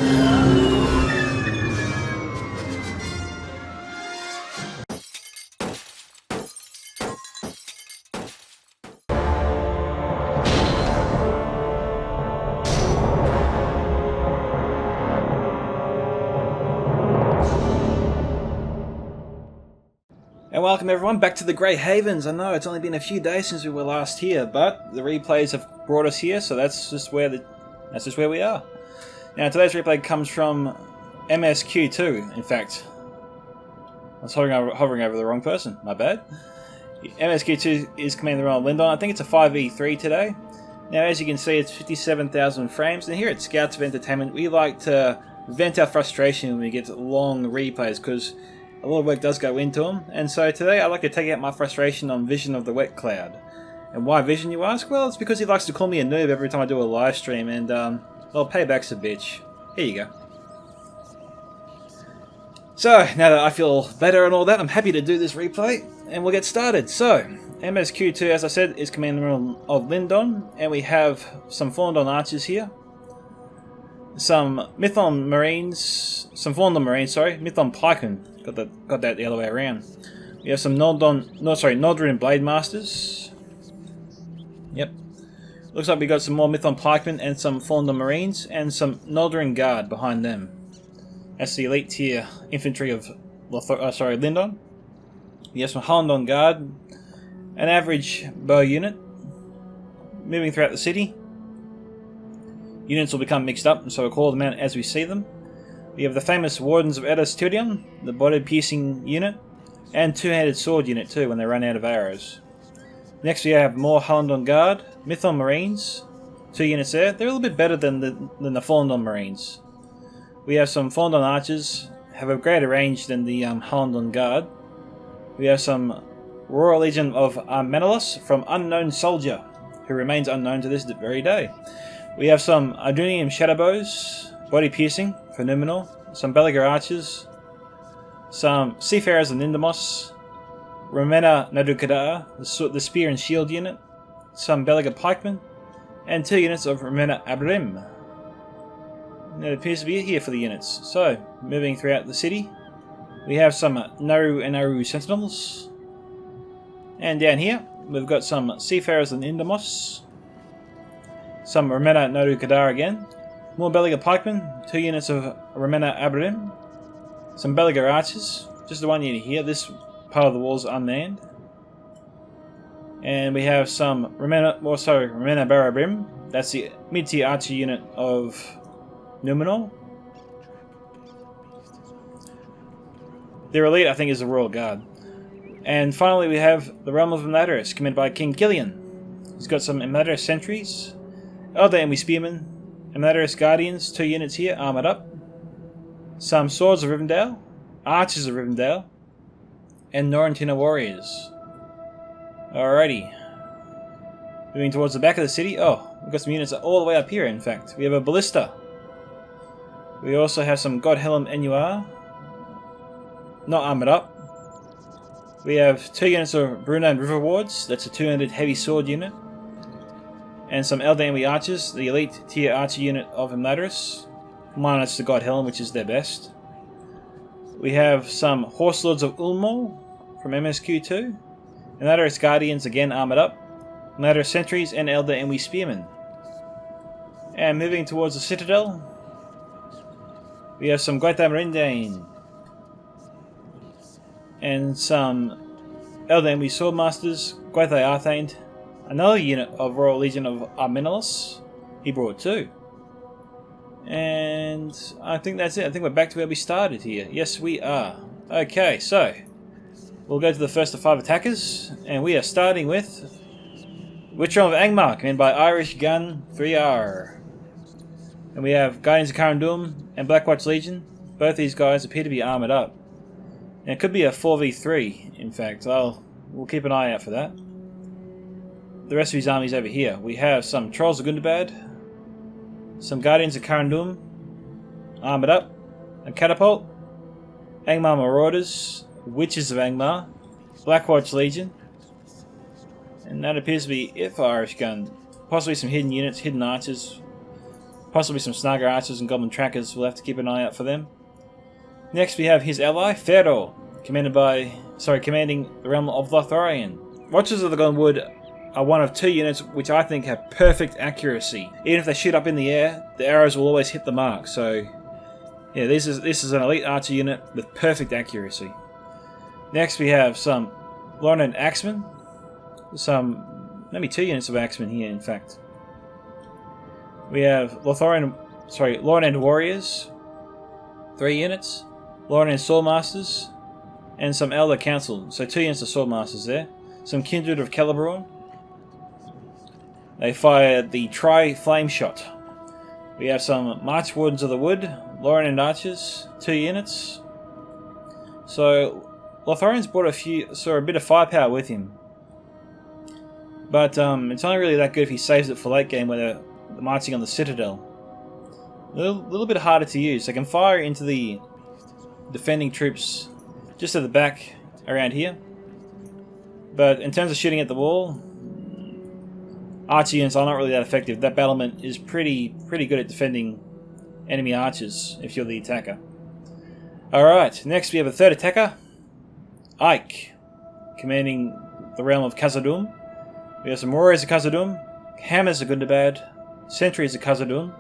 And welcome everyone back to the Grey Havens. I know it's only been a few days since we were last here, but the replays have brought us here, so that's just where we are. Now today's replay comes from MSQ2. In fact, I was hovering over the wrong person. My bad. MSQ2 is commanding the role of Lyndon. I think it's a 5v3 today. Now, as you can see, it's 57,000 frames, and here at Scouts of Entertainment, we like to vent our frustration when we get long replays because a lot of work does go into them, and so today I'd like to take out my frustration on Vision of the Wet Cloud. And why Vision, you ask? Well, it's because he likes to call me a noob every time I do a live stream, and well, payback's a bitch. Here you go. So, now that I feel better and all that, I'm happy to do this replay, and we'll get started. So, MSQ2, as I said, is Commander of Lyndon, and we have some Fallen Archers here. Some Mython Marines, Mython Pikemen. Got that the other way around. We have some Nordrin Blade Masters. Yep. Looks like we got some more Mython Pikemen and some Fallen Marines and some Nordrin Guard behind them. That's the elite tier infantry of Lyndon. We have some Hallandon Guard, an average bow unit. Moving throughout the city. Units will become mixed up, and so we'll call them out as we see them. We have the famous Wardens of Citadel, the body-piercing unit, and two-handed sword unit too when they run out of arrows. Next we have more Hallandon Guard, Mython Marines, 2 units there. They're a little bit better than the Fallen Marines. We have some Fallen Archers, have a greater range than the Hallandon Guard. We have some Royal Legion of Menelaus from Unknown Soldier, who remains unknown to this very day. We have some Ardunium Shadowbows, body piercing for Numenor, some Belagar Archers, some Seafarers of Nindamos, Romena Nadukadar, the Spear and Shield unit, some Belagar Pikemen, and 2 units of Romena Abrim. And it appears to be here for the units. So, moving throughout the city, we have some Naru and Naru Sentinels, and down here we've got some Seafarers of Nindamos, some Romena Nadukadar again, more Belagar Pikemen, 2 units of Romena Abrim, some Belagar Archers, just the 1 unit here, this part of the wall is unmanned. And we have some Romena Barabrim, that's the mid-tier archer unit of Numenor. Their elite, I think, is the Royal Guard. And finally we have the Realm of Imladris, commanded by King Killian. He's got some Imladris sentries, Elder Enemy Spearmen, Imladris Guardians, 2 units here, armoured up. Some Swords of Rivendell, Archers of Rivendell, and Norentina Warriors. Alrighty. Moving towards the back of the city. Oh, we've got some units all the way up here, in fact. We have a Ballista. We also have some Godhelm Enuar, not armoured up. We have 2 units of Brunan River Wards, that's a 200 heavy sword unit. And some Eldamwi Archers, the elite tier archer unit of Imladris, minus the Godhelm, which is their best. We have some Horse Lords of Ulmor from MSQ2, Imladris Guardians, again armoured up, Imladris Sentries, and Elder Enemy Spearmen. And moving towards the Citadel, we have some Gwaitham Rendane, and some Elder Enemy Swordmasters, Gwaithai Arthain, another unit of Royal Legion of Menelaus. He brought 2. And I think that's it. I think we're back to where we started here. Yes, we are. Okay, so we'll go to the first of 5 attackers, and we are starting with Witcher of Angmar, commanded by Irish Gun 3R. And we have Guardians of Carandum and Blackwatch Legion. Both these guys appear to be armoured up. And it could be a 4v3, in fact. We'll keep an eye out for that. The rest of his army's over here. We have some Trolls of Gundabad, some Guardians of Carandum, armoured up, a Catapult, Angmar Marauders, Witches of Angmar, Blackwatch Legion, and that appears to be it for Irish Gun. Possibly some hidden units, hidden archers. Possibly some Snagger archers and goblin trackers. We'll have to keep an eye out for them. Next we have his ally, Fedor, commanding the realm of Lotharian. Watchers of the Golden Wood are one of 2 units which I think have perfect accuracy. Even if they shoot up in the air, the arrows will always hit the mark. So yeah, this is an elite archer unit with perfect accuracy. Next we have some Lornan Axemen. Maybe 2 units of Axemen here, in fact. We have Lornan Warriors, 3 units. Lornan Swordmasters, and some Elder Council. So 2 units of Swordmasters there. Some Kindred of Celeborn. They fire the Tri-Flame Shot. We have some March Wardens of the Wood, Lornan Archers, 2 units. So Lotharian's brought a bit of firepower with him. But it's only really that good if he saves it for late game when they're marching on the Citadel. A little bit harder to use. They can fire into the defending troops just at the back around here. But in terms of shooting at the wall, archer units are not really that effective. That battlement is pretty good at defending enemy archers if you're the attacker. Alright, next we have a 3rd attacker, Ike, commanding the realm of Khazad-dûm. We have some warriors of Khazad-dûm, hammers of Gundabad, sentries of Khazad-dûm,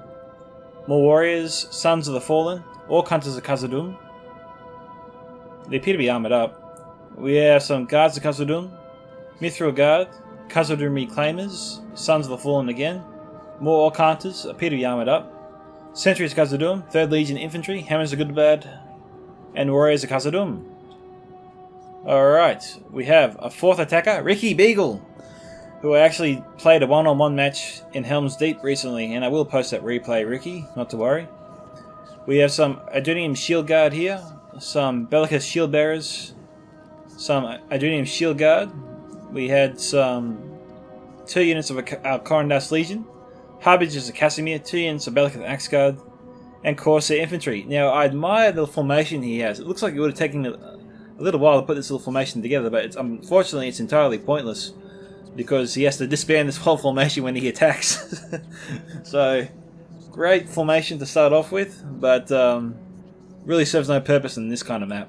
more warriors, sons of the fallen, orc hunters of Khazad-dûm. They appear to be armoured up. We have some guards of Khazad-dûm, Mithril Guard, Khazad-dûm Reclaimers, Sons of the Fallen again, more Orc Hunters, appear to be armoured up, Sentries of Khazad-dûm, 3rd Legion Infantry, Hammers of Gundabad, and Warriors of Khazad-dûm. Alright, we have a 4th attacker, Ricky Beagle, who I actually played a one-on-one match in Helm's Deep recently, and I will post that replay, Ricky, not to worry. We have some Adunium Shield Guard here, some Bellicus Shield Bearers, some Adunium Shield Guard. We had some 2 units of Corondas Legion, Harbingers of Casimir, 2 units of Bellicus Axe Guard, and Corsair Infantry. Now, I admire the formation he has. It looks like it would have taken a little while to put this little formation together, but unfortunately it's entirely pointless because he has to disband this whole formation when he attacks. So, great formation to start off with, but really serves no purpose in this kind of map.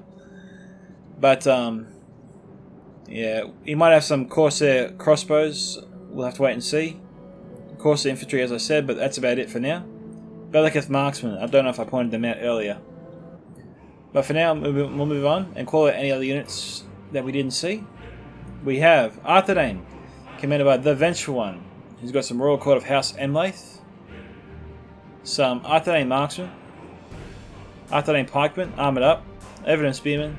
But yeah, he might have some Corsair crossbows. We'll have to wait and see. Corsair infantry, as I said, but that's about it for now. Bellicus marksmen. I don't know if I pointed them out earlier. But for now, we'll move on and call out any other units that we didn't see. We have Arthedain, commanded by the Vengeful One. He's got some Royal Court of House Emlaith. Some Arthedain marksmen. Arthedain pikemen, armoured up. Evident spearmen.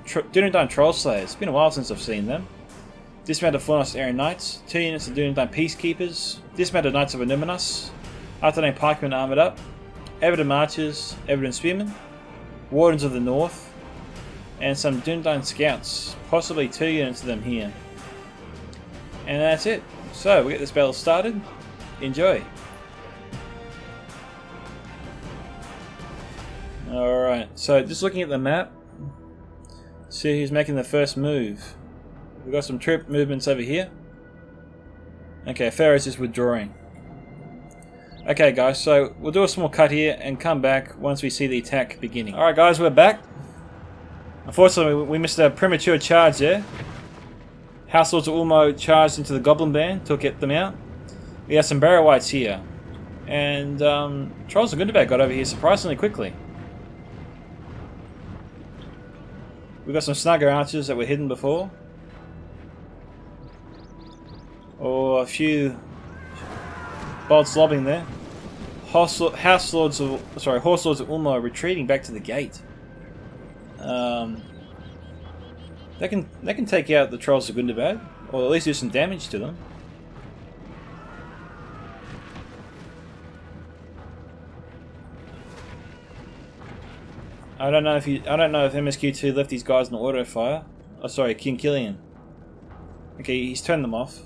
Dunedain Troll Slayers. It's been a while since I've seen them. Dismounted Fornos Aryan Knights. 2 units of Dunedain Peacekeepers. Dismounted Knights of Anuminos. Arthedain pikemen armoured up. Evident Marchers. Evident Spearmen. Wardens of the North. And some Dunedain Scouts. Possibly 2 units of them here. And that's it. So, we'll get this battle started. Enjoy. Alright, so just looking at the map, see who's making the first move. We've got some troop movements over here. Okay, Pharaoh's just withdrawing. Okay guys, so we'll do a small cut here and come back once we see the attack beginning. Alright guys, we're back. Unfortunately, we missed a premature charge there. House Lords of Ulmo charged into the Goblin Band to get them out. We have some Barrow Whites here. And Trolls of Gundabad got over here surprisingly quickly. We've got some Snugger Archers that were hidden before. Or a few bolts lobbing there. Horse Lords of Ulmo are retreating back to the gate. They can take out the Trolls of Gundabad, or at least do some damage to them. I don't know if MSQ2 left these guys in auto fire. Oh, sorry, King Killian. Okay, he's turned them off.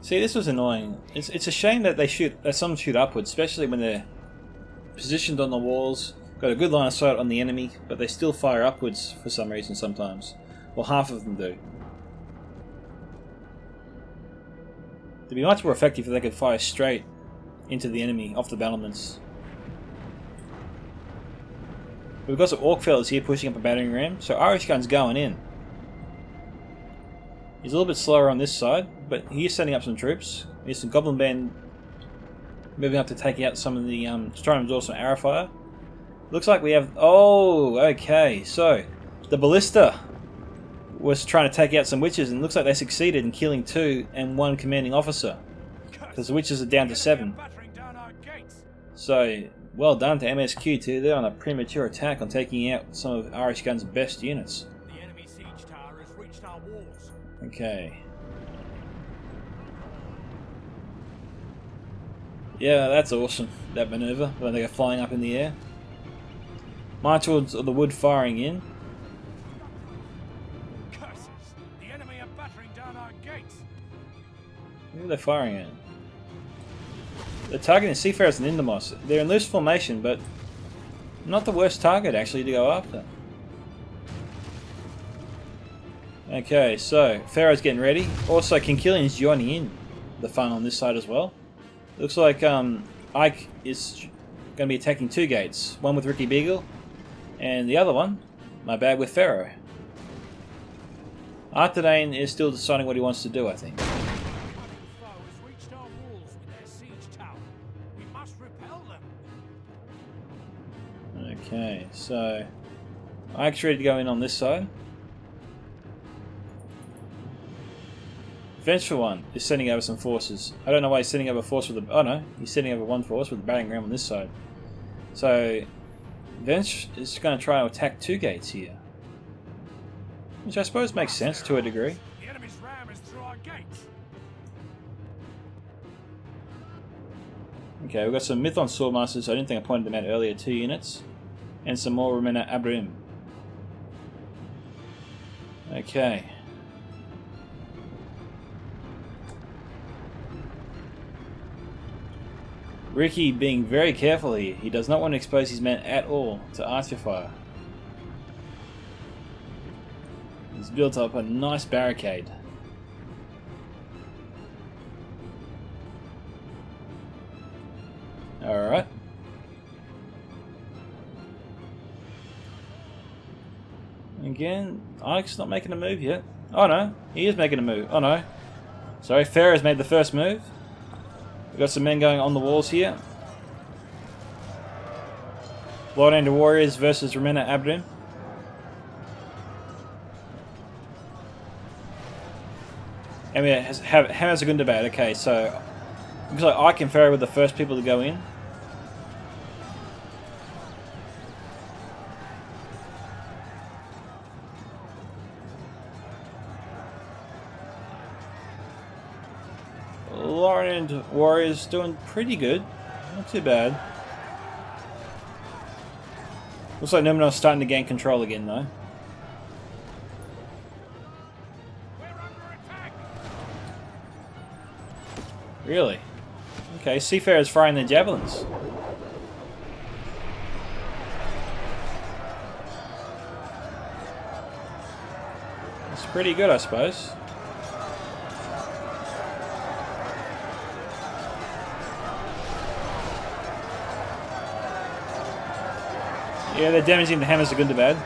See, this was annoying. It's a shame that some shoot upwards, especially when they're positioned on the walls, got a good line of sight on the enemy, but they still fire upwards for some reason sometimes. Well, half of them do. It'd be much more effective if they could fire straight into the enemy off the battlements. We've got some orc fellas here pushing up a battering ram, so Irish gun's going in. He's a little bit slower on this side, but he's setting up some troops. There's some goblin band moving up to take out some of the trying to absorb some arrow fire. Looks like we have... Oh, okay. So, the ballista was trying to take out some witches, and it looks like they succeeded in killing 2 and 1 commanding officer. Because the witches are down to 7. So, well done to MSQ2. They're on a premature attack on taking out some of Irish Gun's best units. The enemy siege tower has reached our walls. Okay. Yeah, that's awesome, that maneuver, when they go flying up in the air. March towards the wood firing in. Curses! The enemy are battering down our gates. Who are they firing at? They're targeting Seafarers and Indomos. They're in loose formation, but not the worst target actually to go after. Okay, so Pharaoh's getting ready. Also, King Killian's joining in the fun on this side as well. Looks like Ike is going to be attacking 2 gates. One with Ricky Beagle, and the other one, my bad, with Pharaoh. Artedane is still deciding what he wants to do, I think. Okay, so Ike's ready to go in on this side. Vengeful One is sending over some forces. I don't know why he's sending over a force with the... Oh no, he's sending over 1 force with the battering ram on this side. So Venge is going to try to attack 2 gates here, which I suppose makes sense to a degree. The enemy's ram is through our gates. Okay, we've got some Mython Swordmasters. I didn't think I pointed them out earlier. 2 units. And some more Remena Abrim. Okay. Ricky being very careful here. He does not want to expose his men at all to archer fire. He's built up a nice barricade. Alright. Again, Ike's not making a move yet. Oh no, he is making a move. Oh no. Sorry, Pharaoh's made the first move. We've got some men going on the walls here. Bloodhander Warriors versus Remena Abdin. And we have Hammers a Gundabad. Okay, so looks like Ike and Pharaoh were the first people to go in. Lauren Warriors doing pretty good. Not too bad. Looks like Numenor's starting to gain control again though. We're under attack. Really? Okay, Seafarers firing their javelins. That's pretty good, I suppose. Yeah, they're damaging the Hammers a Gundabad.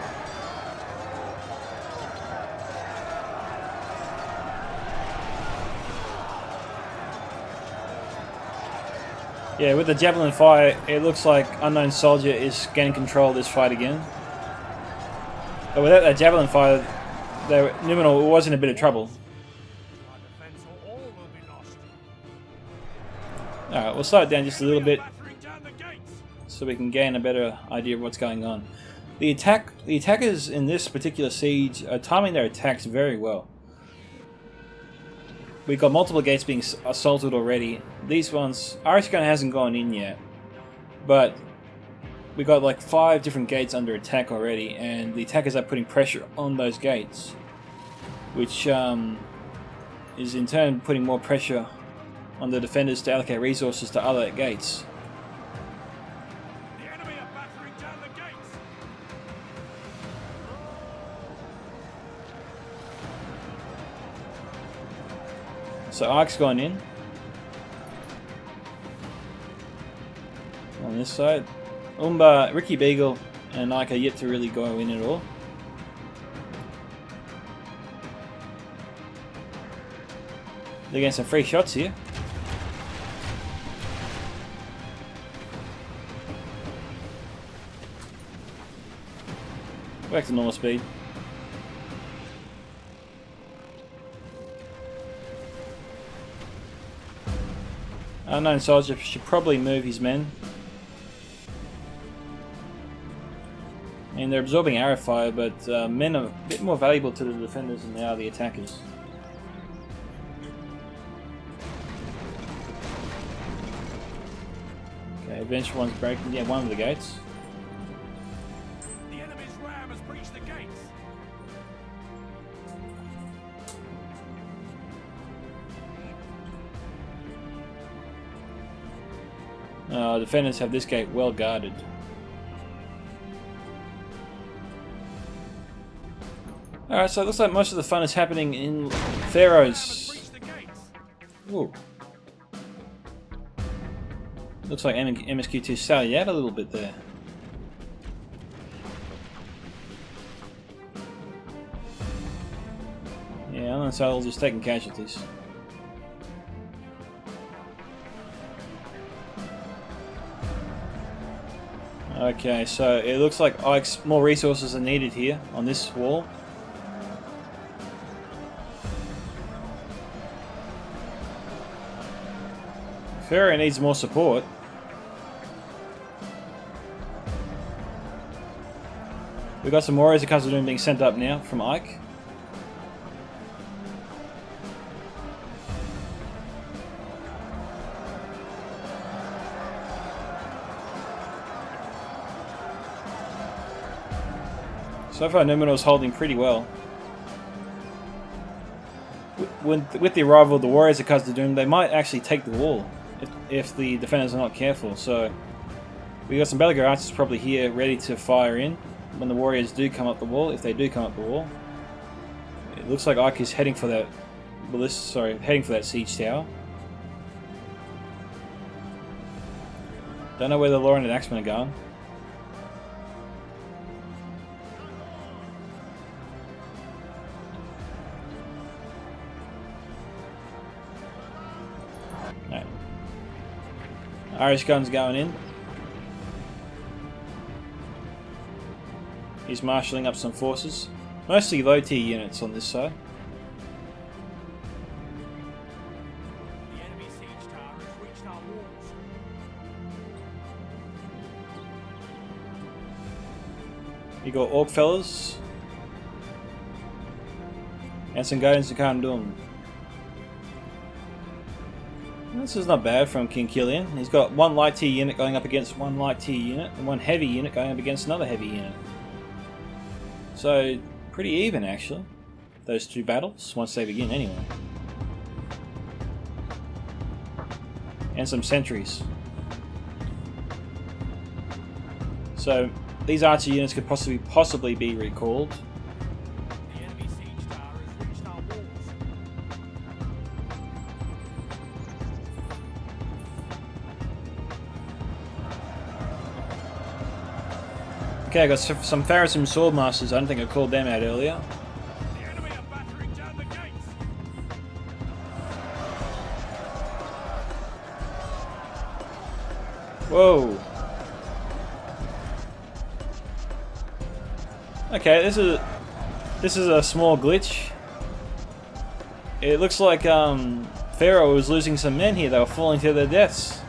Yeah, with the javelin fire, it looks like Unknown Soldier is gaining control of this fight again. But without that javelin fire, Numenor was in a bit of trouble. Our defense or all will be lost. Alright, we'll slow it down just a little bit Battering down the gates. so we can gain a better idea of what's going on. The attackers in this particular siege are timing their attacks very well. We've got multiple gates being assaulted already. These ones, Irish Gun hasn't gone in yet, but we got like 5 different gates under attack already, and the attackers are putting pressure on those gates, which is in turn putting more pressure on the defenders to allocate resources to other gates. The enemy are battering down the gates. So Ike's gone in. On this side, Umba, Ricky Beagle, and Ike are yet to really go in at all. They're getting some free shots here. Back to normal speed. Unknown soldier should probably move his men. And they're absorbing arrow fire, but men are a bit more valuable to the defenders than they are the attackers. Okay, eventually one's breaking. Yeah, one of the gates. The enemy's ram has breached the gates. Defenders have this gate well guarded. Alright, so it looks like most of the fun is happening in Pharaoh's. Breached the gates. Ooh. Looks like MSQ2 sallied out a little bit there. Yeah, Unknown Soldier's just taking casualties. Okay, so it looks like Ike's more resources are needed here on this wall. Pharaoh needs more support. We've got some warriors of Khazad-dûm being sent up now from Ike. So far, Numenor's holding pretty well. With the arrival of the warriors of Khazad-dûm, they might actually take the wall if the defenders are not careful. So we got some Belagar archers probably here, ready to fire in when the warriors do come up the wall. If they do come up the wall, it looks like Ike is heading for that. Heading for that siege tower. Don't know where the Lauren and Axemen are going. Irish gun's going in. He's marshalling up some forces. Mostly low tier units on this side. The enemy siege tower has reached our walls. You got Orc fellas. And some guidance to Khazad-dûm. This is not bad from King Killian. He's got one light tier unit going up against one light tier unit, and one heavy unit going up against another heavy unit. So, pretty even actually, those two battles, once they begin anyway. And some sentries. So, these archer units could possibly be recalled. The enemy siege tower has reached our walls. Okay, I got some Pharism Swordmasters. I don't think I called them out earlier. The enemy are battering down the gates. Whoa. Okay, this is a small glitch. It looks like Pharaoh was losing some men here. They were falling to their deaths.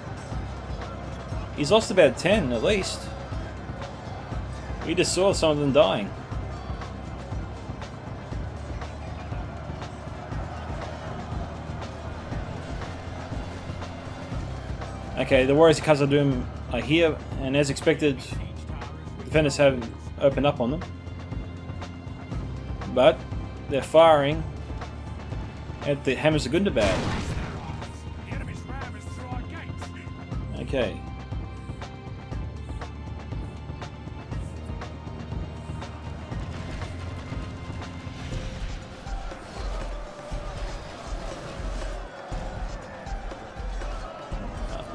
He's lost about 10 at least. We just saw some of them dying. Okay, the warriors of Khazad-dûm are here, and as expected, defenders have opened up on them. But they're firing at the Hammers of Gundabad. The enemy's ram is through our gates. Okay.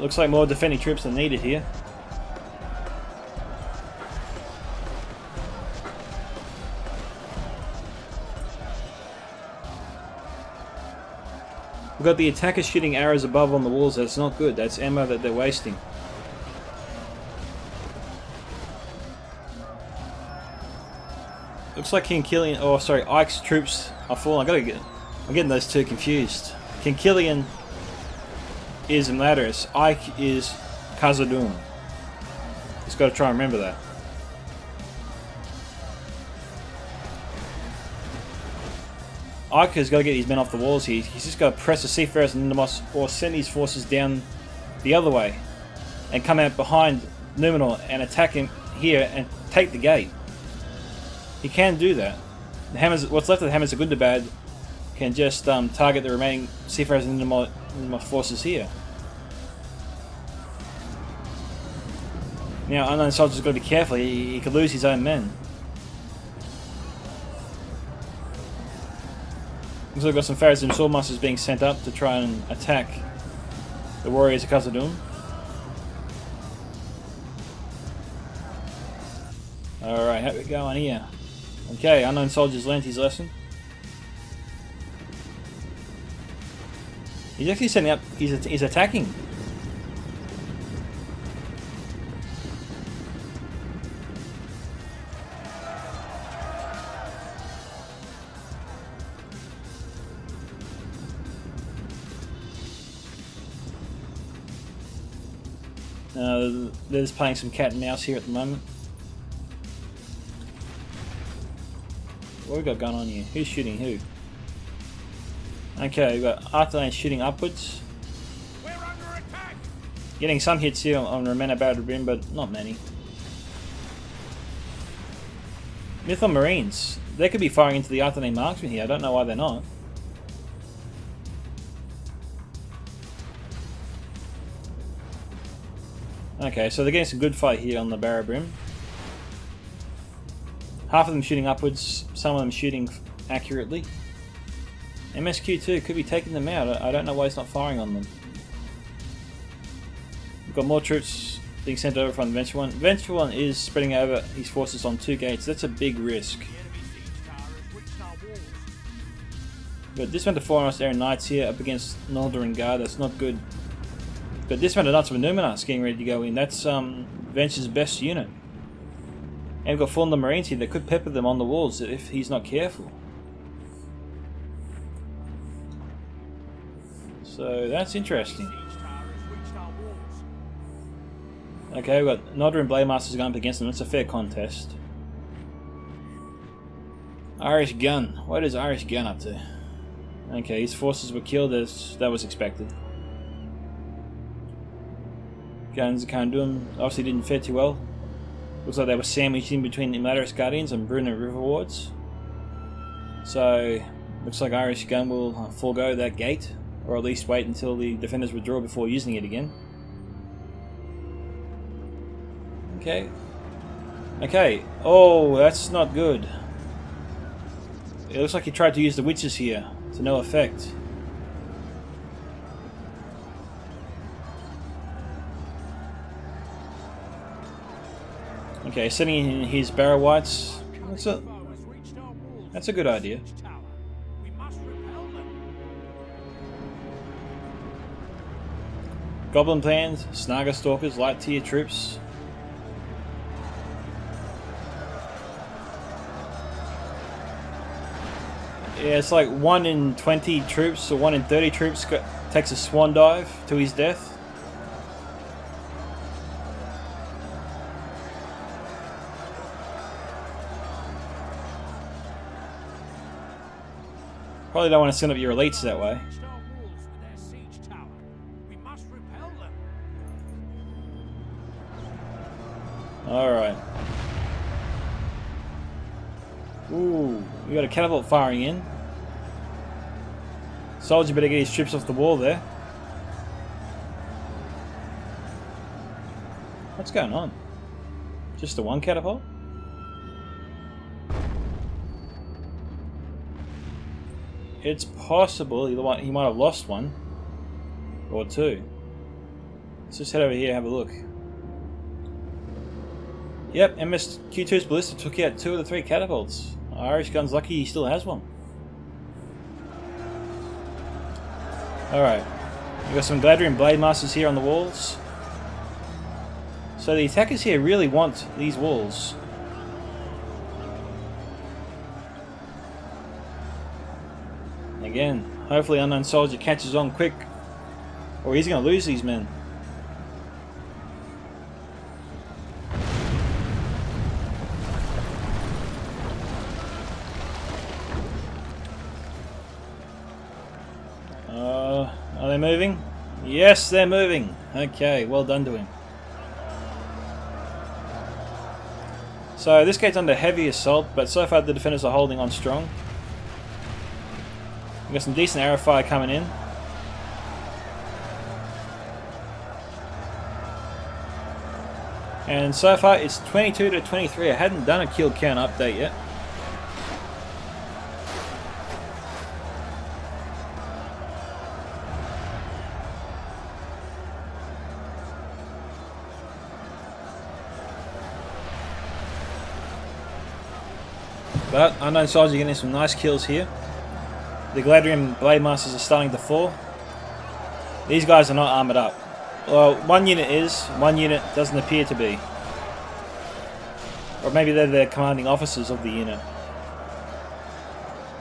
Looks like more defending troops are needed here. We've got the attackers shooting arrows above on the walls. That's not good. That's ammo that they're wasting. Looks like King Killian, oh sorry, Ike's troops are falling. I'm getting those two confused. King Killian is Mladris. Ike is Khazad-dûm. Just got to try and remember that. Ike has got to get his men off the walls here. He's just got to press the Seafarers and Numenor, or send his forces down the other way and come out behind Numenor and attack him here and take the gate. He can do that. The hammers, what's left of the hammers, the good and the bad, can just target the remaining Seafarers and Numenor forces here. Now, Unknown Soldier's got to be careful. He could lose his own men. Looks like we've got some Pharaohs and Swordmasters being sent up to try and attack the warriors of Khazad-dûm. Alright, how we going here? Okay, Unknown Soldier's learnt his lesson. He's actually setting up, he's attacking. They're just playing some cat and mouse here at the moment. What have we got going on here? Who's shooting who? Okay, we've got artillery shooting upwards. We're under attack. Getting some hits here on Romana Barad, but not many. Mython Marines. They could be firing into the artillery marksmen here. I don't know why they're not. Okay, so they're getting some good fight here on the Barabrim. Half of them shooting upwards, some of them shooting accurately. MSQ2 could be taking them out. I don't know why he's not firing on them. We've got more troops being sent over from Venture One. Venture One is spreading over his forces on 2 gates. That's a big risk. The enemy siege tower has reached our walls. But dismounted Foremost Air Knights here up against Noldorin Guard. That's not good. But dismounted Knights of Numenor getting ready to go in. That's Venture's best unit. And we've got Fallen Marines here that could pepper them on the walls if he's not careful. So that's interesting. Siege tower has reached our walls. Okay, we've got Nodder and Blademasters going up against them. It's a fair contest. Irish Gun. What is Irish Gun up to? Okay, his forces were killed as that was expected. Guns of Khazad-dûm obviously didn't fare too well. Looks like they were sandwiched in between the Mladris Guardians and Bruna River Wards. So, looks like Irish Gun will forego that gate, or at least wait until the defenders withdraw before using it again. Okay. Okay. Oh, that's not good. It looks like he tried to use the witches here, to no effect. Okay, sending in his Barrow Whites. That's a good idea. We must repel them. Goblin Plans, Snaga Stalkers, light tier troops. Yeah, it's like 1 in 20 troops or 1 in 30 troops takes a swan dive to his death. Probably don't want to send up your elites that way. Reached our walls with their siege tower. We must repel them. Alright. Ooh, we got a catapult firing in. Soldier better get his troops off the wall there. What's going on? Just the one catapult? It's possible he might have lost one or two. Let's just head over here and have a look. Yep, MSQ2's ballista took out 2 of the 3 catapults. Irish Gun's lucky he still has one. Alright. We've got some Gladrian Blade Masters here on the walls. So the attackers here really want these walls. Again, hopefully Unknown Soldier catches on quick, or he's going to lose these men. Are they moving? Yes, they're moving. Okay, well done to him. So this gate's under heavy assault, but so far the defenders are holding on strong. We've got some decent arrow fire coming in. And so far it's 22 to 23. I hadn't done a kill count update yet. But Unknown Soldier getting some nice kills here. The Gladrian Blade Masters are starting to fall. These guys are not armoured up. Well, one unit is, one unit doesn't appear to be. Or maybe they're the commanding officers of the unit.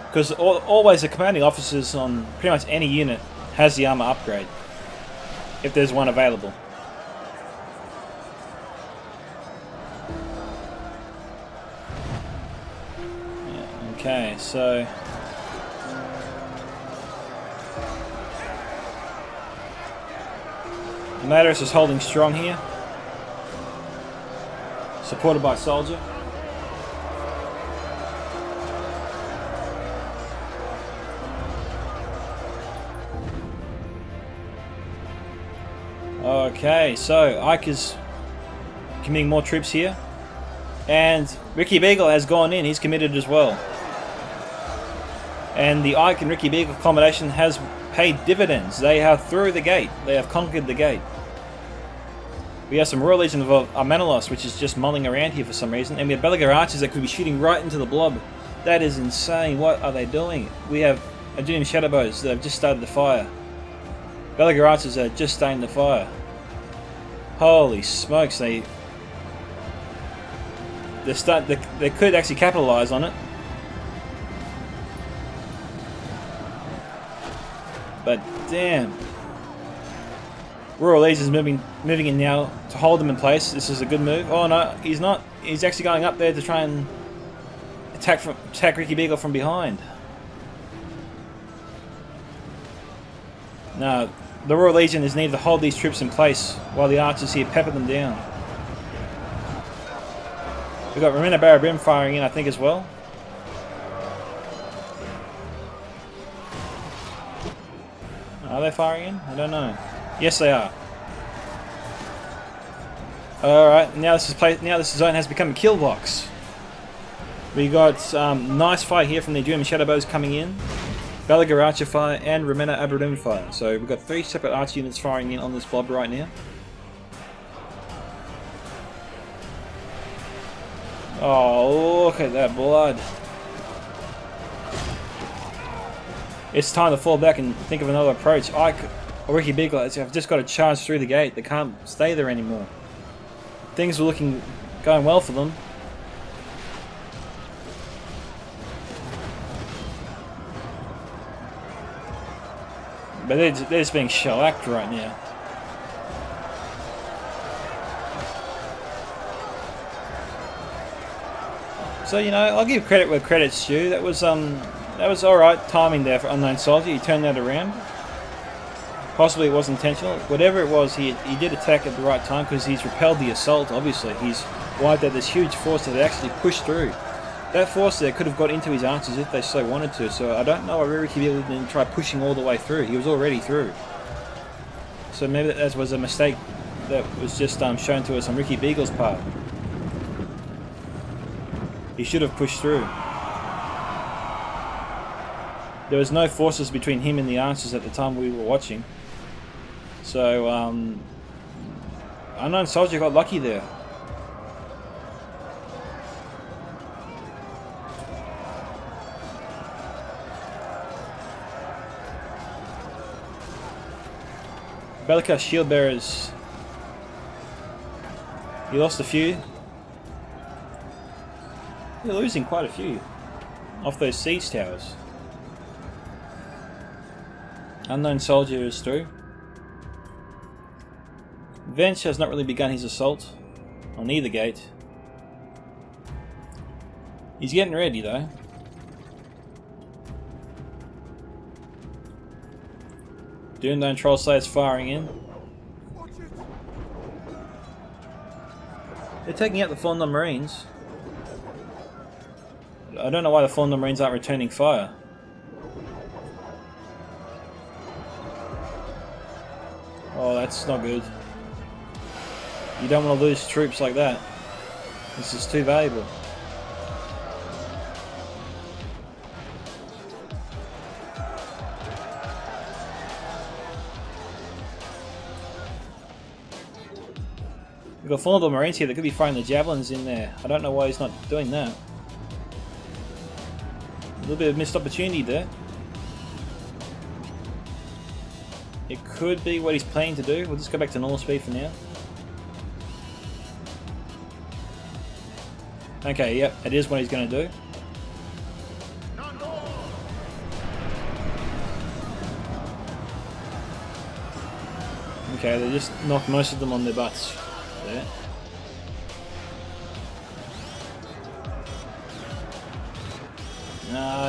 Because always the commanding officers on pretty much any unit has the armour upgrade. If there's one available. Okay, so Mattis is holding strong here, supported by Soldier. Okay, so Ike is committing more troops here, and Ricky Beagle has gone in. He's committed as well. And the Ike and Ricky Beagle combination has paid dividends. They are through the gate. They have conquered the gate. We have some Royal Legion of Armenelos, which is just mulling around here for some reason. And we have Belagar Archers that could be shooting right into the blob. That is insane. What are they doing? We have Adunium Shadowbows that have just started the fire. Belagar Archers are just starting the fire. Holy smokes. They could actually capitalise on it. But damn, Royal Legion's moving in now to hold them in place. This is a good move. Oh no, he's not. He's actually going up there to try and attack Ricky Beagle from behind. No, the Royal Legion is needed to hold these troops in place while the archers here pepper them down. We've got Ramina Barabrim firing in, I think, as well. Are they firing in? I don't know. Yes, they are. Alright, now this zone has become a kill box. We got nice fire here from the Doom Shadowbows coming in. Belagar Archer fire and Ramena Aberdeen fire. So we've got 3 separate archer units firing in on this blob right now. Oh, look at that blood. It's time to fall back and think of another approach. Ike or Ricky Beagle have just got to charge through the gate. They can't stay there anymore. Things were going well for them. But they're just being shellacked right now. So, you know, I'll give credit where credit's due. That was alright timing there for Unknown Soldier. He turned that around. Possibly it was intentional. Whatever it was, he did attack at the right time because he's repelled the assault, obviously. He's wiped out this huge force that actually pushed through. That force there could have got into his archers if they so wanted to, so I don't know why Ricky Beagle didn't try pushing all the way through. He was already through. So maybe that was a mistake that was just shown to us on Ricky Beagle's part. He should have pushed through. There was no forces between him and the archers at the time we were watching. So, Unknown Soldier got lucky there. Bellica shield bearers. He lost a few. You're losing quite a few off those siege towers. Unknown soldier is through. Venge has not really begun his assault on either gate. He's getting ready though. Doomdome Troll Slayer's firing in. They're taking out the Fallen Marines. I don't know why the Fallen Marines aren't returning fire. Oh, that's not good. You don't want to lose troops like that. This is too valuable. We've got 4 little Marines here that could be firing the javelins in there. I don't know why he's not doing that. A little bit of missed opportunity there. It could be what he's planning to do. We'll just go back to normal speed for now. Okay, yep, it is what he's going to do. Okay, they just knocked most of them on their butts there.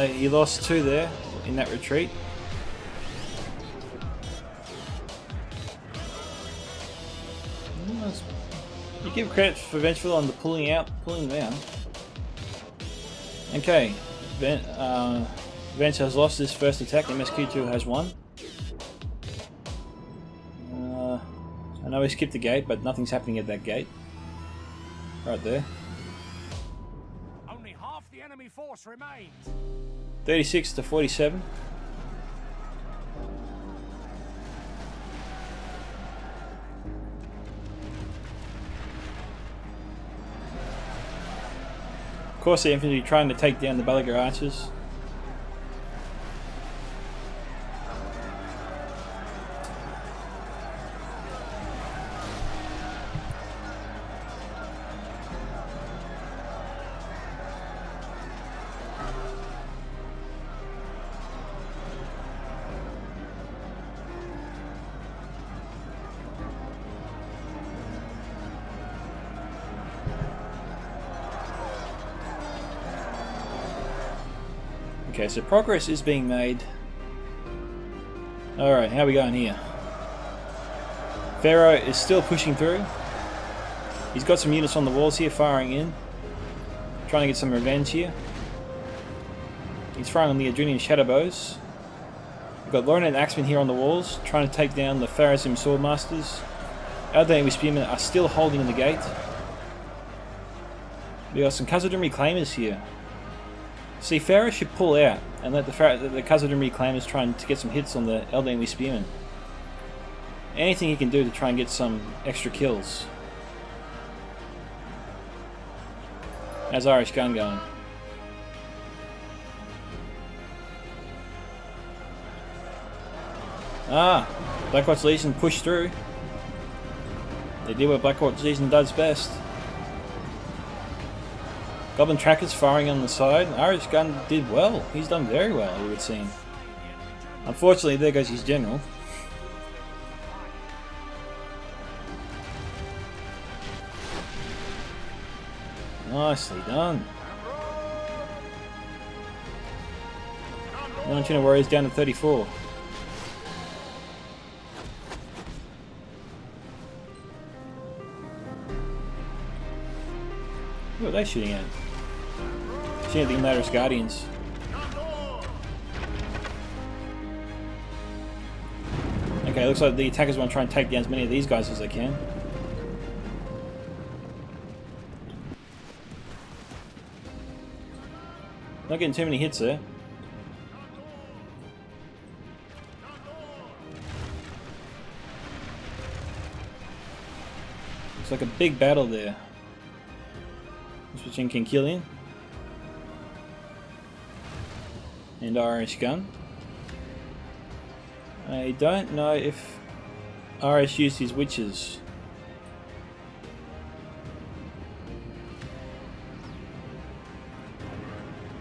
He lost 2 there in that retreat. You give credit for Vengeful on the pulling them out. Okay, Venge has lost his first attack. MSQ2 has won. I know he skipped the gate, but nothing's happening at that gate. Right there. Only half the enemy force remains. 36 to 47. Of course, the infantry trying to take down the Balagar archers. Okay, so progress is being made. Alright, how are we going here? Pharaoh is still pushing through. He's got some units on the walls here firing in. Trying to get some revenge here. He's firing on the Adrenian Shadowbows. We've got Lorna and Axeman here on the walls, trying to take down the Pharazim Swordmasters. Eldain with Spearmen are still holding the gate. We got some Khazad-dûm Reclaimers here. See, Pharaoh should pull out and let the Khazad-dûm Reclaimers try to get some hits on the Eldain with Spearmen. Anything he can do to try and get some extra kills. How's Irish Gun going? Blackwatch Legion pushed through. They did what Blackwatch Legion does best. Goblin Trackers firing on the side. Irish Gun did well. He's done very well, it would seem. Unfortunately, there goes his general. Nicely done. 19 Warriors down to 34. What are they shooting at? Shooting at the Murderous Guardians. Okay, looks like the attackers want to try and take down as many of these guys as they can. Not getting too many hits there. Looks like a big battle there. Between Kinkillian and Irish Gun. I don't know if... RS used his witches.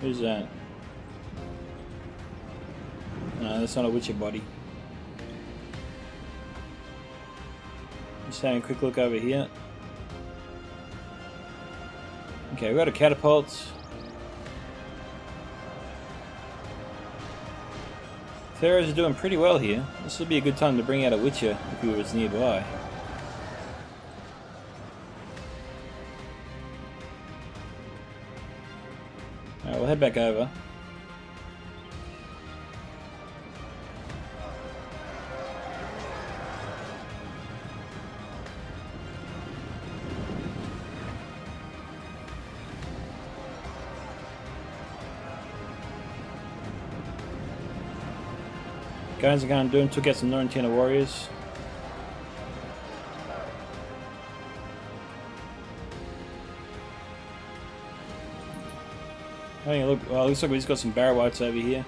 Who's that? No, that's not a witcher body. Just having a quick look over here. Okay, we've got a catapult. Pharaohs are doing pretty well here. This would be a good time to bring out a witcher if he was nearby. Alright, we'll head back over. Guys are going to do him, took out some Norrentina warriors. Hey, look, well, looks like we've just got some barrow whites over here.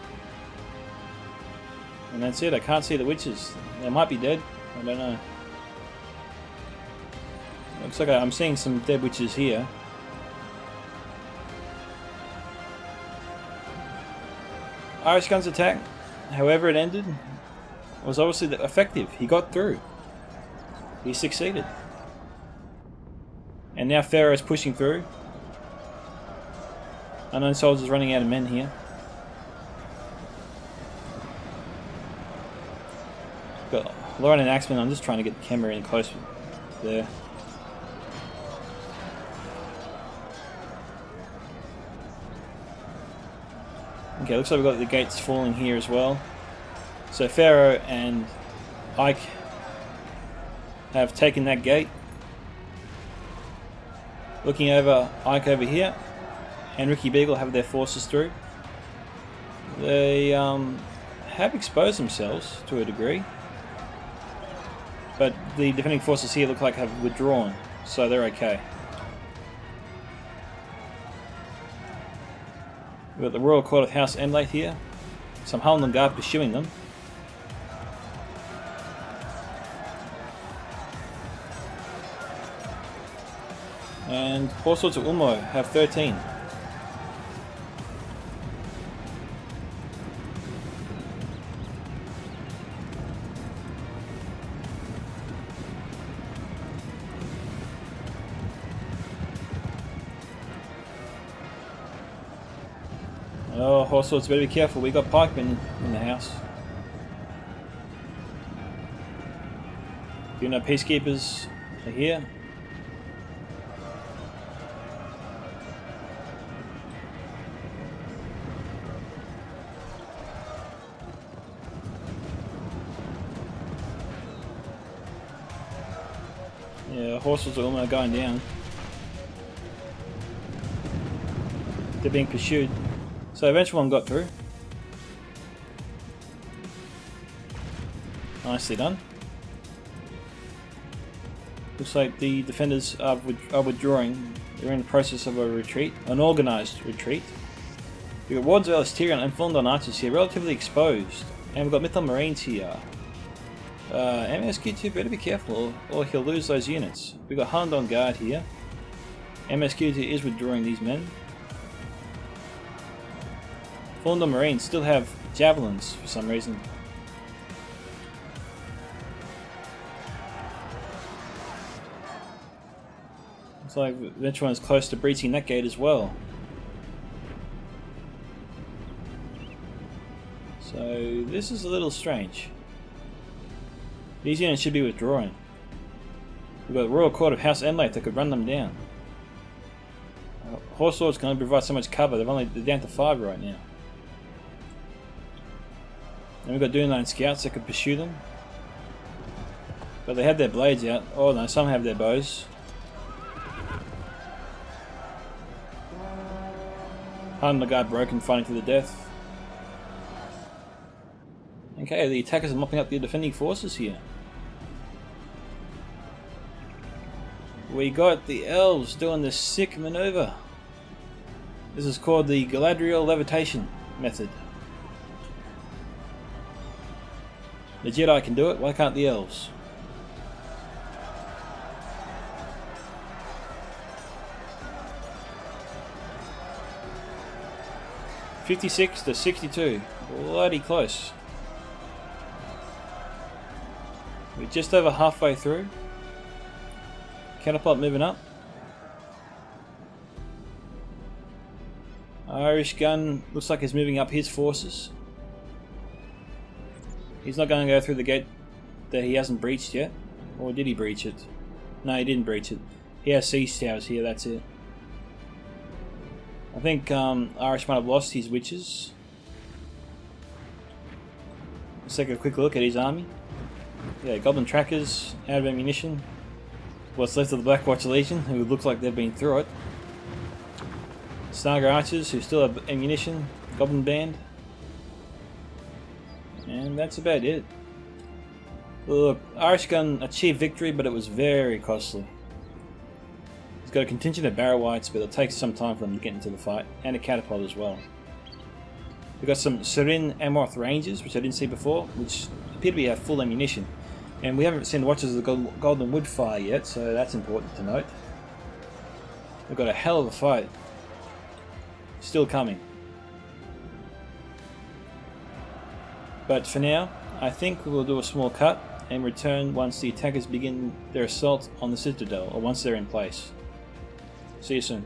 And that's it, I can't see the witches. They might be dead, I don't know. Looks like I'm seeing some dead witches here. Irish guns attack. However it ended, was obviously effective. He got through. He succeeded. And now Pharaoh's pushing through. Unknown soldiers running out of men here. Got Lauren and Axeman. I'm just trying to get the camera in close there. Okay, looks like we've got the gates falling here as well. So Pharaoh and Ike have taken that gate. Looking over, Ike over here, and Ricky Beagle have their forces through. They have exposed themselves to a degree, but the defending forces here look like have withdrawn, so they're okay. We've got the Royal Court of House Emlate here. Some Highland Guard pursuing them. And Horse Swords of Ulmo have 13. Oh, Horse Swords, better be careful. We got pikemen in the house. You know, peacekeepers are here. Yeah, horses are almost going down. They're being pursued. So eventually one got through. Nicely done. Looks like the defenders are withdrawing. They're in the process of a retreat, an organised retreat. We've got Wards of Elistirion and Fulendon archers here, relatively exposed. And we've got Mython Marines here. MSQ2 better be careful or he'll lose those units. We've got Highland on guard here. MSQ2 is withdrawing these men. Fulendon Marines still have javelins for some reason. Looks like eventually one's close to breaching that gate as well. So this is a little strange. These units should be withdrawing. We've got the Royal Court of House Emlate that could run them down. Horse Swords can only provide so much cover. They're down to 5 right now. And we've got Dunline Scouts that could pursue them. But they have their blades out. Oh no, some have their bows. Hardened the guard broken, fighting to the death. Okay, the attackers are mopping up the defending forces here. We got the elves doing this sick maneuver. This is called the Galadriel levitation method. The Jedi can do it, why can't the elves? 56 to 62. Bloody close. We're just over halfway through. Catapult moving up. Irish gun looks like he's moving up his forces. He's not going to go through the gate that he hasn't breached yet. Or did he breach it? No, he didn't breach it. He has siege towers here, that's it. I think Irish might have lost his witches. Let's take a quick look at his army. Yeah, Goblin Trackers, out of ammunition. What's left of the Blackwatch Legion, who look like they've been through it. Snaga Archers, who still have ammunition. Goblin Band. And that's about it. Look, Irish Gun achieved victory, but it was very costly. He's got a contingent of Barrow Whites, but it'll take some time for them to get into the fight. And a catapult as well. We've got some Serin Amoth Rangers, which I didn't see before, which appear to be have full ammunition. And we haven't seen the Watchers of the Golden Wood fire yet, so that's important to note. We've got a hell of a fight. Still coming. But for now, I think we'll do a small cut and return once the attackers begin their assault on the Citadel, or once they're in place. See you soon.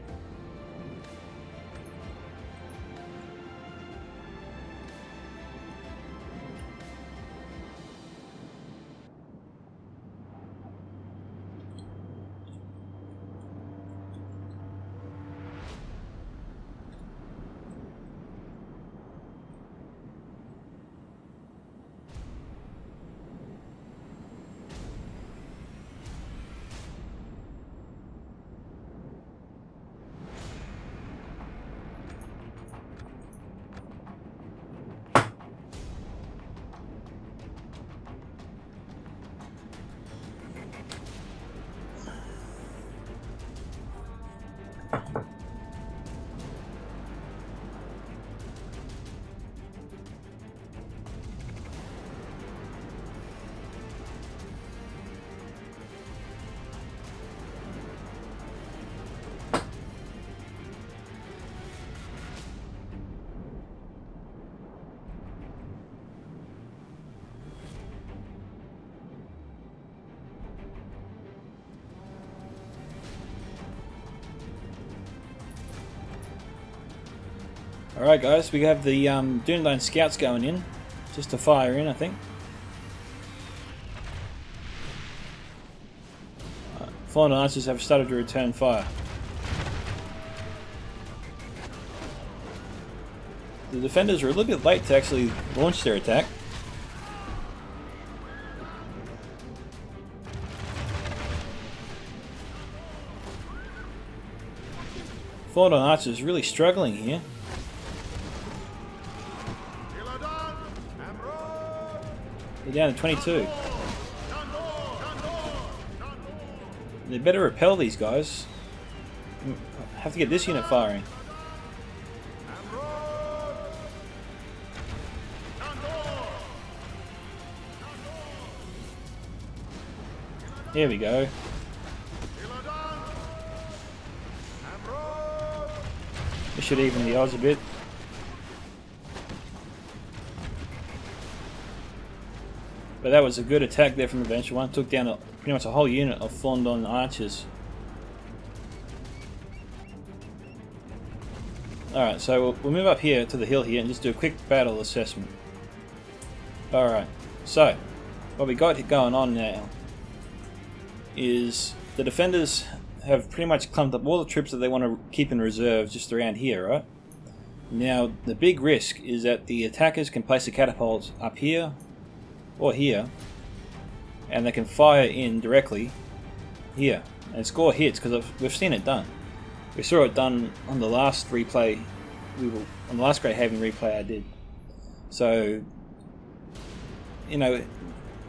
Alright guys, we have the Dunedain Scouts going in, just to fire in I think. Fallen Archers have started to return fire. The defenders are a little bit late to actually launch their attack. Fallen Archers really struggling here. They're down to 22. They better repel these guys. Have to get this unit firing. Here we go. This should even the odds a bit. But that was a good attack there from Adventure 1. Took down pretty much a whole unit of Fondon Archers. Alright, so we'll move up here to the hill here and just do a quick battle assessment. Alright, so what we got going on now is the defenders have pretty much clumped up all the troops that they want to keep in reserve just around here, right? Now, the big risk is that the attackers can place a catapult up here or here, and they can fire in directly here and score hits, because we've seen it done. We saw it done on the last replay, on the last Great Haven replay I did. So, you know,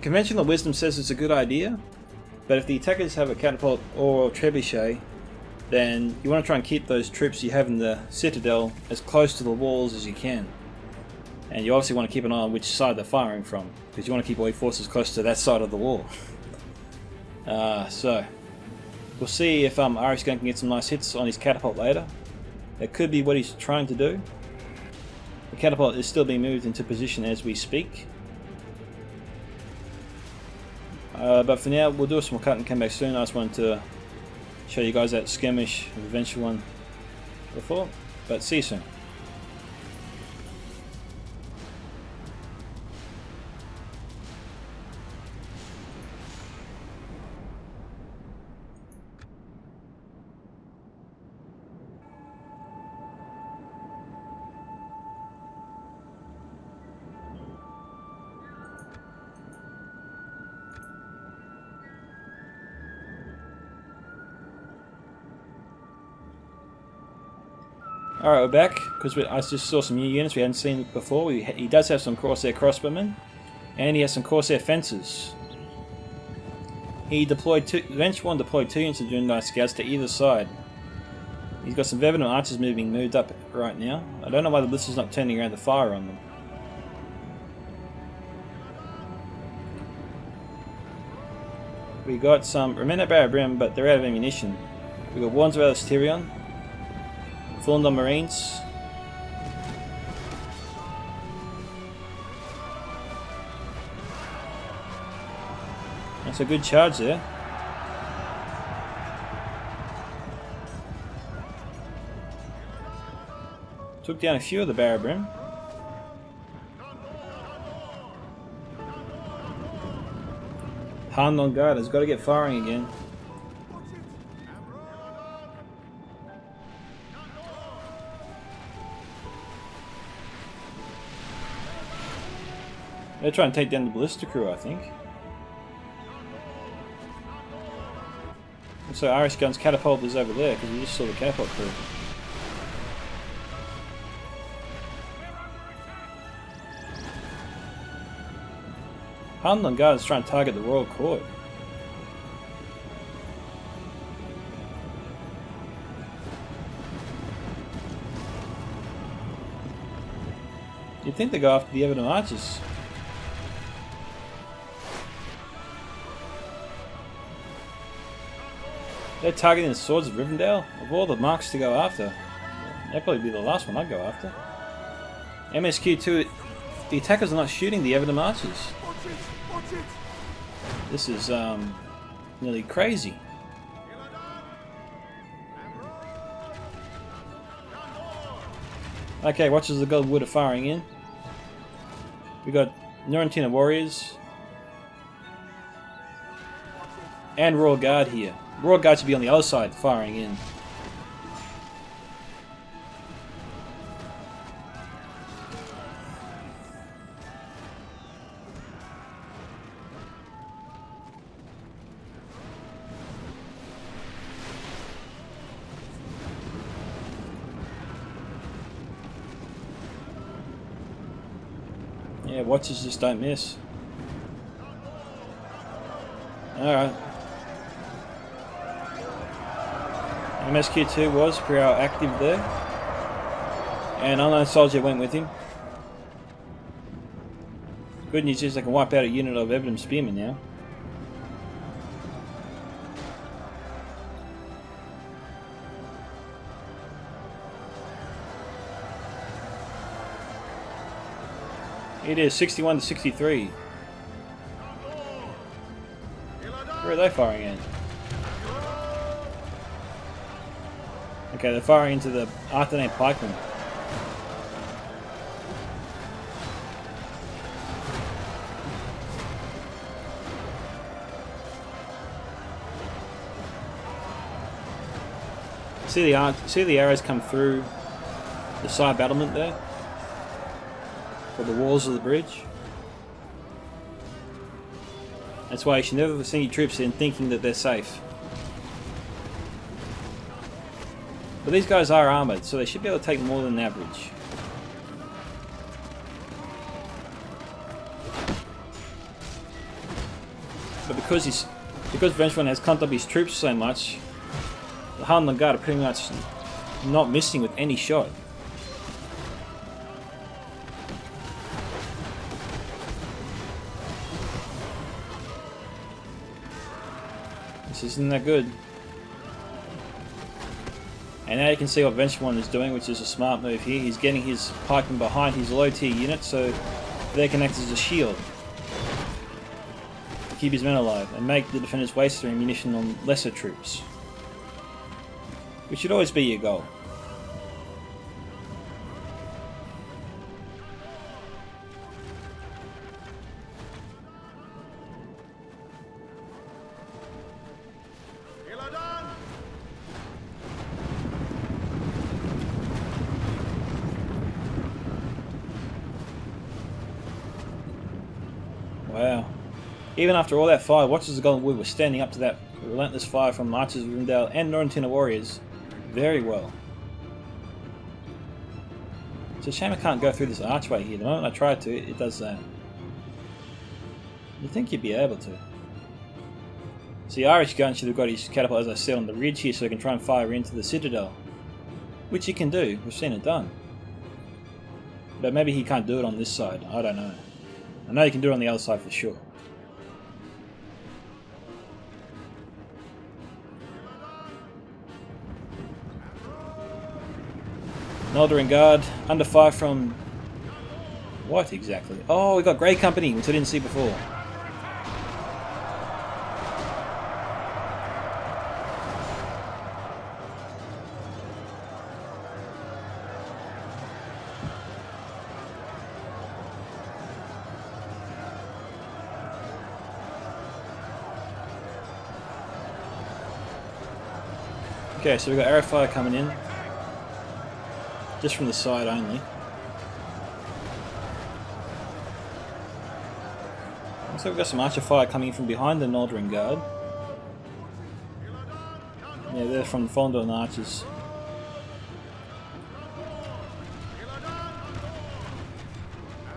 conventional wisdom says it's a good idea, but if the attackers have a catapult or a trebuchet, then you want to try and keep those troops you have in the Citadel as close to the walls as you can. And you obviously want to keep an eye on which side they're firing from, because you want to keep all your forces close to that side of the wall. So, we'll see if Irish Gun can get some nice hits on his catapult later. That could be what he's trying to do. catapult is still being moved into position as we speak. But for now, we'll do a small cut and come back soon. I just wanted to show you guys that skirmish of Adventure 1 before. But see you soon. Alright, we're back, because I just saw some new units we hadn't seen before. He does have some Corsair crossbowmen, and he has some Corsair fencers. He deployed Adventure 1 deployed 2 units of Night Scouts to either side. He's got some Veteran Archers moved up right now. I don't know why the Blitzer's not turning around to fire on them. We got some Remnant Barrow Brim, but they're out of ammunition. We got Warns of Tyrion, Thorndon Marines, that's a good charge there. Took down a few of the Barrow Brim. Harned Guard has got to get firing again. They're trying to take down the ballista crew, I think. So Irish Gun's catapult is over there, because we just saw the catapult crew. Harned Guard is trying to target the Royal Court. You'd think they go after the Everton Archers. They're targeting the Swords of Rivendell. Of all the marks to go after, that'd probably be the last one I'd go after. MSQ2, the attackers are not shooting the Everton Archers. This is nearly crazy. Okay, Watchers of the Gold Wood are firing in. We got Norentina Warriors and Royal Guard here. Royal Guard should be on the other side, firing in. Yeah, Watchers just don't miss. Alright. MSQ2 was pretty active there. And Unknown Soldier went with him. Good news is they can wipe out a unit of Everton Spearmen now. It is 61 to 63. Where are they firing in? Okay, they're firing into the Arthanate pikemen. See the arrows come through the side battlement there? Or the walls of the bridge? That's why you should never send your troops in thinking that they're safe. But these guys are armoured, so they should be able to take more than average. But because Adventure 1 has clumped up his troops so much, the Harned Guard are pretty much not missing with any shot. This isn't that good. And now you can see what Venturemon is doing, which is a smart move here. He's getting his pikemen behind his low tier unit so they can act as a shield to keep his men alive and make the defenders waste their ammunition on lesser troops, which should always be your goal. Wow. Even after all that fire, Watchers of Golden Wood were standing up to that relentless fire from Archers of Rivendell and Norrentina warriors very well. It's a shame I can't go through this archway here. The moment I try to, it does that. You'd think you'd be able to. See, Irish Gun should have got his catapult, as I said, on the ridge here so he can try and fire into the Citadel. Which he can do. We've seen it done. But maybe he can't do it on this side. I don't know. I know you can do it on the other side for sure. Noldering Guard, under fire from... what exactly? Oh, we got Grey Company, which I didn't see before. Okay, so we've got arrow fire coming in. Just from the side only. Looks like we've got some archer fire coming in from behind the Noldering Guard. Yeah, they're from the Fallen Dawn archers.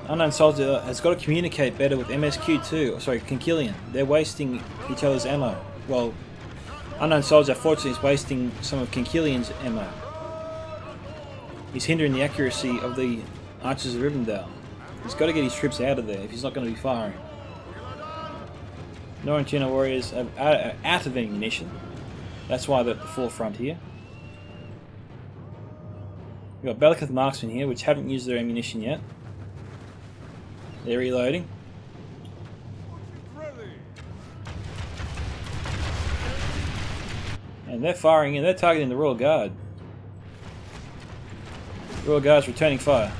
Unknown Soldier has got to communicate better with MSQ2, sorry, Kinkillian. They're wasting each other's ammo. Well, Unknown Soldier, fortunately, is wasting some of Kinkillian's ammo. He's hindering the accuracy of the Archers of Rivendell. He's got to get his troops out of there if he's not going to be firing. Norrentina warriors are out of ammunition. That's why they're at the forefront here. We've got Belliceth marksmen here, which haven't used their ammunition yet. They're reloading. And they're firing in, they're targeting the Royal Guard. Royal Guard's returning fire.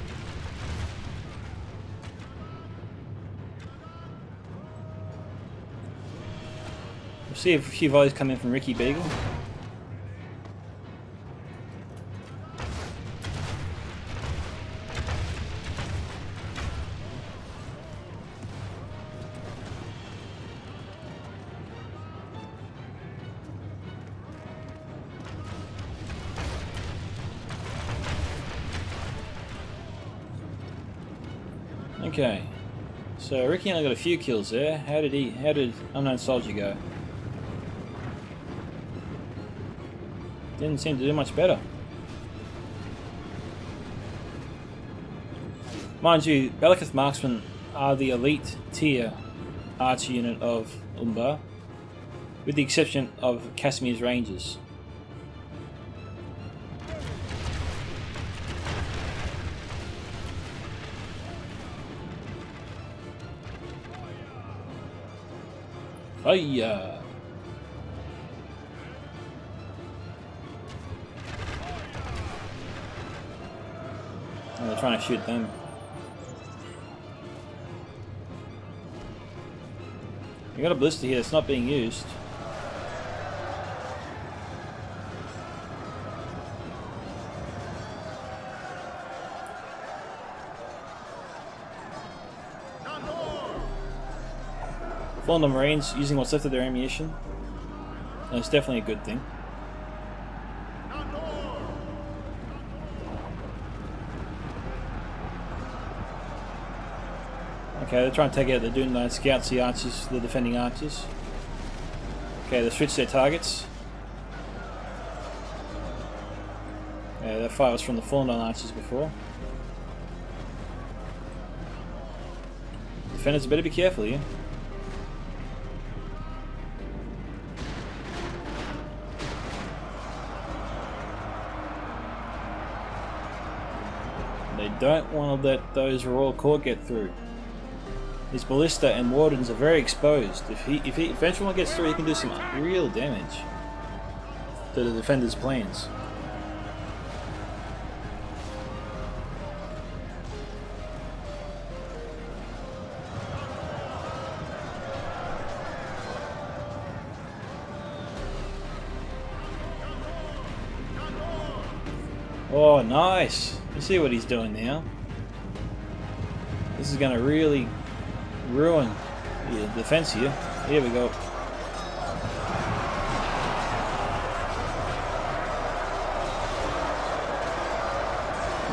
We'll see if a few volleys come in from Ricky Beagle. Okay, so Ricky only got a few kills there. How did Unknown Soldier go? Didn't seem to do much better. Mind you, Belliceth marksmen are the elite tier archer unit of Umbar, with the exception of Casimir's Rangers. Oh yeah. Oh, they're trying to shoot them. You got a blister here that's not being used. Fallen Dawn Marines using what's left of their ammunition. And it's definitely a good thing. Okay, they're trying to take out the Dune Scouts, the archers, the defending archers. Okay, they switched their targets. Yeah, that fire was from the Fallen Dawn archers before. Defenders better be careful here. They don't want to let those Royal Court get through. His ballista and wardens are very exposed. If eventually gets through, he can do some real damage to the defender's plans. Oh, nice! You see what he's doing now? This is going to really ruin the defense here. Here we go.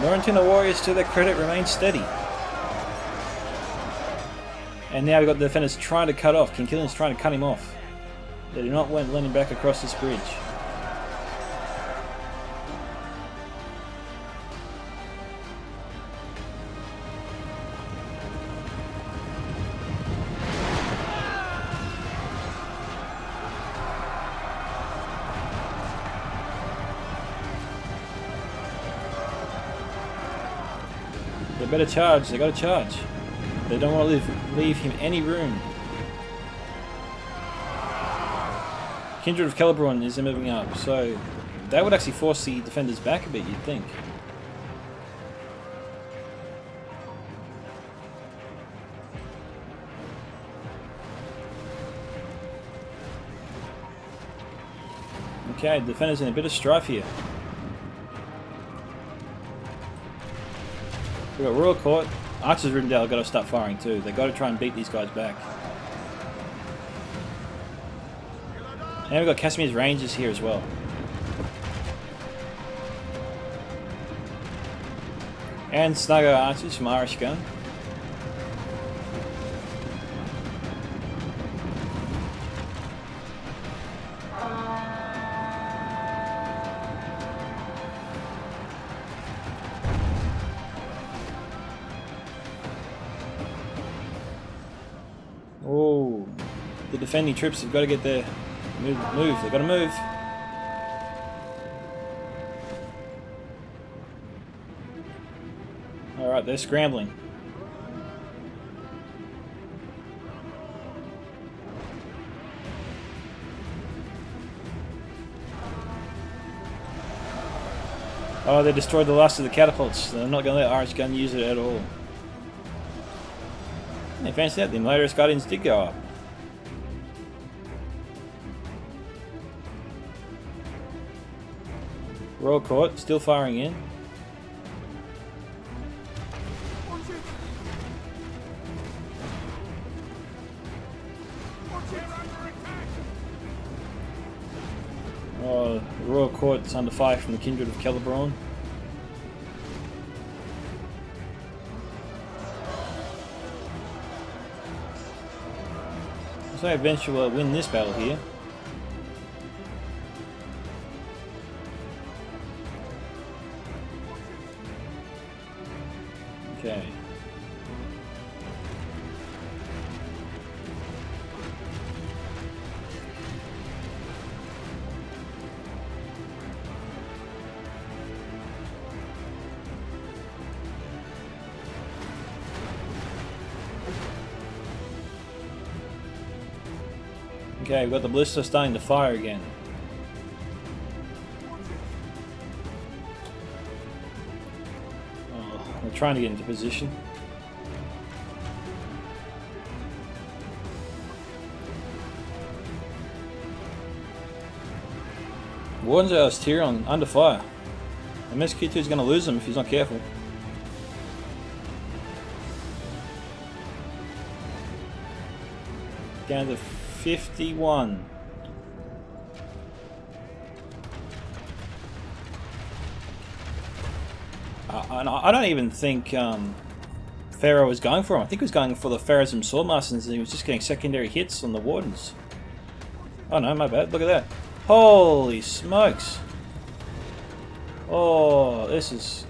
Norrington Warriors, to their credit, remain steady. And now we've got the defenders trying to cut off. King Killian's trying to cut him off. They do not want him back across this bridge. They better charge. They got to charge. They don't want to leave him any room. Kindred of Celebron is moving up, so that would actually force the defenders back a bit, you'd think. Okay, defenders in a bit of strife here. We've got Royal Court. Archers of Rivendell have got to start firing too. They've got to try and beat these guys back. And we've got Casimir's Rangers here as well. And Snugger Archers from Irish Gun. Oh, the defending troops have got to get there. Move. They've got to move. Alright, they're scrambling. Oh, they destroyed the last of the catapults. They're not going to let Irish Gun use it at all. Hey, fancy that, the Murderous Guardians did go up. Royal Court, still firing in. Oh, the Royal Court's under fire from the Kindred of Celebron. So eventually we'll win this battle here. Okay. Okay, we've got the ballista starting to fire again. Oh, they're trying to get into position. Wardens out Tyrion under fire. MSQ2 is going to lose him if he's not careful. Down to 51. I don't even think Pharaoh was going for him. I think he was going for the Pharism Swordmasters and he was just getting secondary hits on the Wardens. Oh no, my bad. Look at that. Holy smokes. Oh, this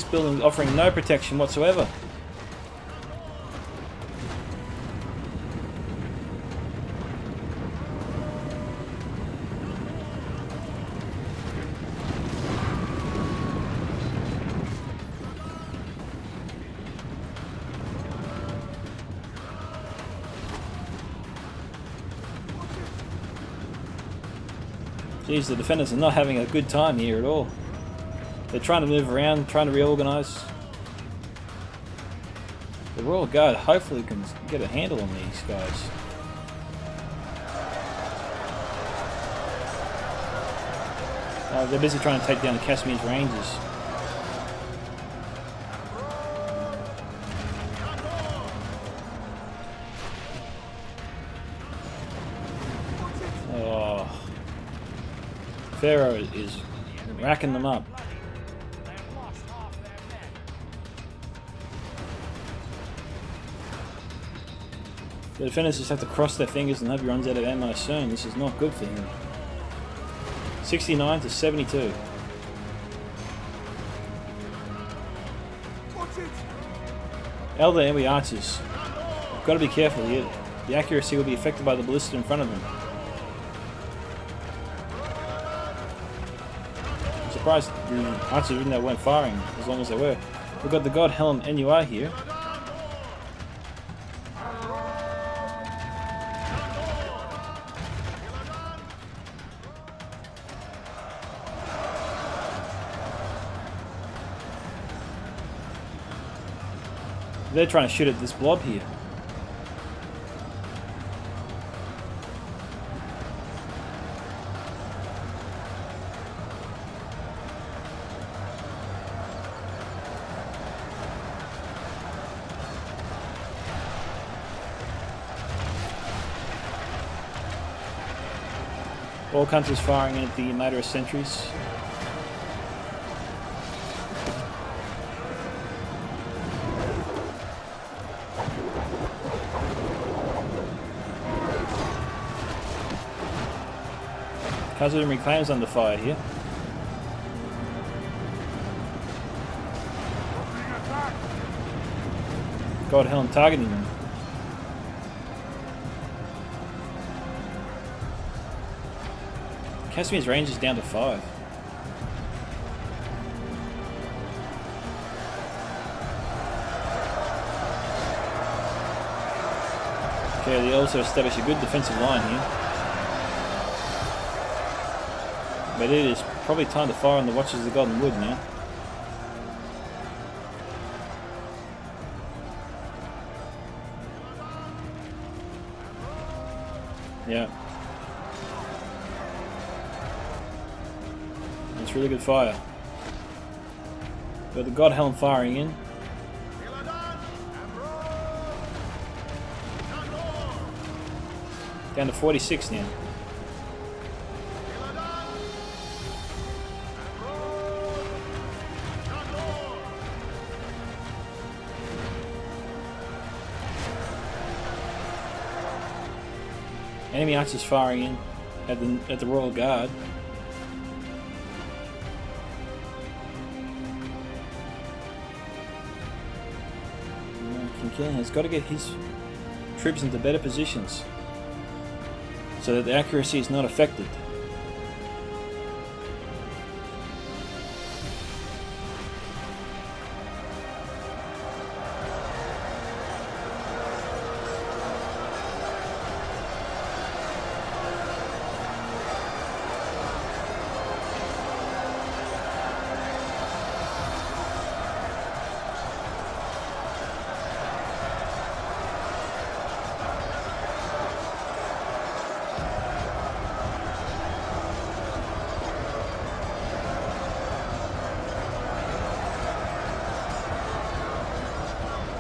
building offering no protection whatsoever. Geez, the defenders are not having a good time here at all. They're trying to move around, trying to reorganise. The Royal Guard hopefully can get a handle on these guys. They're busy trying to take down the Casimir's Rangers. Oh, Pharaoh is racking them up. The defenders just have to cross their fingers and hope he runs out of ammo soon. This is not good for him. 69 to 72. Elder enemy archers. Got to be careful here. The accuracy will be affected by the ballista in front of them. I'm surprised the archers even though weren't firing as long as they were. We've got the God Helm NUR here. They're trying to shoot at this blob here. All countries firing at the murderous sentries. Citadel reclaims under fire here. God Helm targeting them. Casimir's range is down to 5. Okay, they also establish a good defensive line here. But it is probably time to fire on the Watchers of the Golden Wood now. Yeah. That's really good fire. Got the God Helm firing in. Down to 46 now. Enemy archers firing in at the Royal Guard. Kincaid has got to get his troops into better positions so that the accuracy is not affected.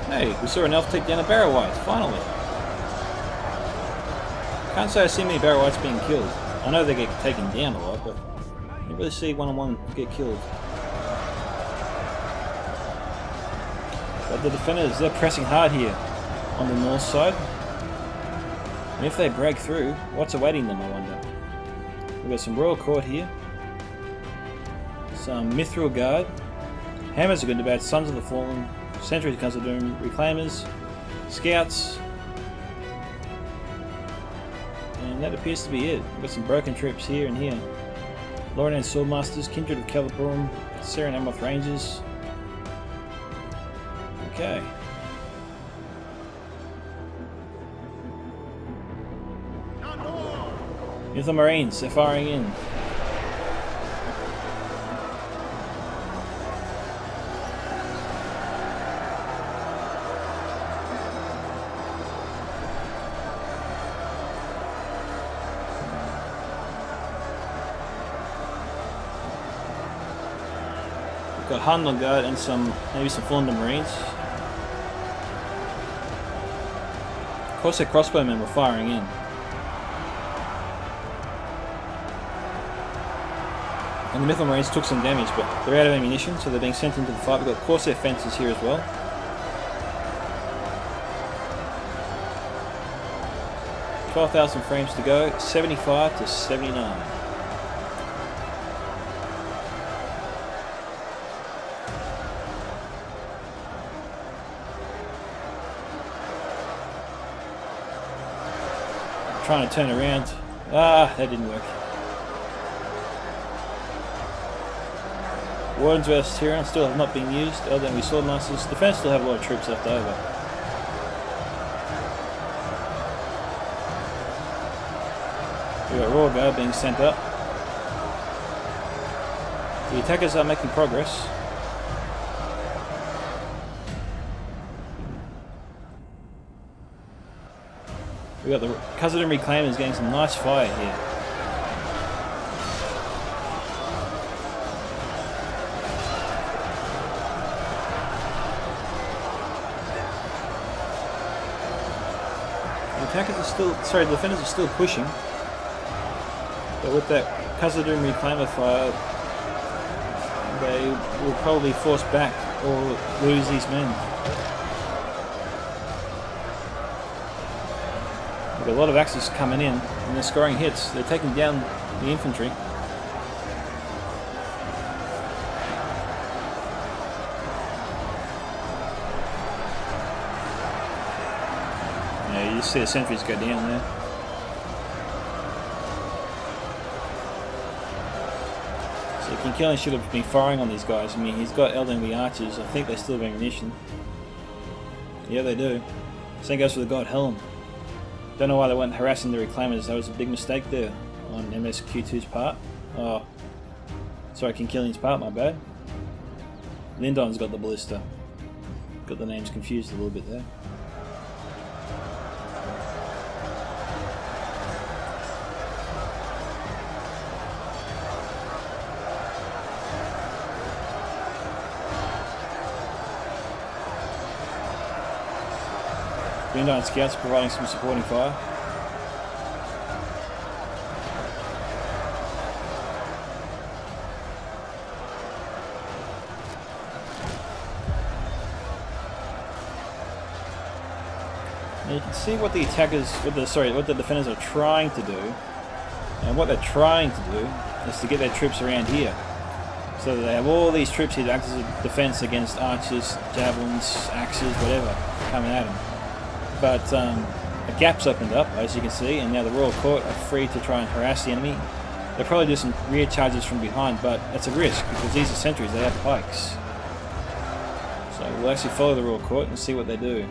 Hey, we saw an elf take down a Barrow White, finally. Can't say I see many Barrow Whites being killed. I know they get taken down a lot, but you don't really see one-on-one get killed. But the defenders, they're pressing hard here on the north side. And if they break through, what's awaiting them, I wonder? We've got some Royal Court here. Some Mithril Guard. Hammers are good and bad, Sons of the Fallen. Sentries comes to doom, Reclaimers, Scouts, and that appears to be it. We've got some broken troops here and here. Loredan Swordmasters, Kindred of Caliburn, Seren Amoth Rangers. Okay. Mythal Marines, they're firing in. Got Hun on guard and maybe some Fulham Marines. Of course, their crossbowmen were firing in. And the Mythal Marines took some damage, but they're out of ammunition, so they're being sent into the fight. We've got Corsair fences here as well. $12,000 frames to go, 75 to 79. Trying to turn around. Ah, that didn't work. Wardens vs Tyrion still have not been used. LW Swordmasters. Defense still have a lot of troops left over. We got Raw Guard being sent up. The attackers are making progress. We got the Citadel Reclaimers getting some nice fire here. The attackers are still, sorry, the defenders are still pushing. But with that Citadel Reclaimer fire, they will probably force back or lose these men. We've got a lot of axes coming in, and they're scoring hits. They're taking down the infantry. Yeah, you just see the sentries go down there. So Kinkillian should have been firing on these guys. I mean, he's got LNV archers. I think they still have ammunition. Yeah, they do. Same goes for the God Helm. Don't know why they weren't harassing the Reclaimers. That was a big mistake there on MSQ2's part. Oh, sorry, Kinkillian's part, my bad. Lindon's got the ballista. Got the names confused a little bit there. Lindon scouts providing some supporting fire. Now you can see what the attackers, what the defenders are trying to do, and what they're trying to do is to get their troops around here, so that they have all these troops here to act as a defense against archers, javelins, axes, whatever coming at them. But a gap's opened up, as you can see, and now the Royal Court are free to try and harass the enemy. They'll probably do some rear charges from behind, but it's a risk because these are sentries, they have pikes. So we'll actually follow the Royal Court and see what they do.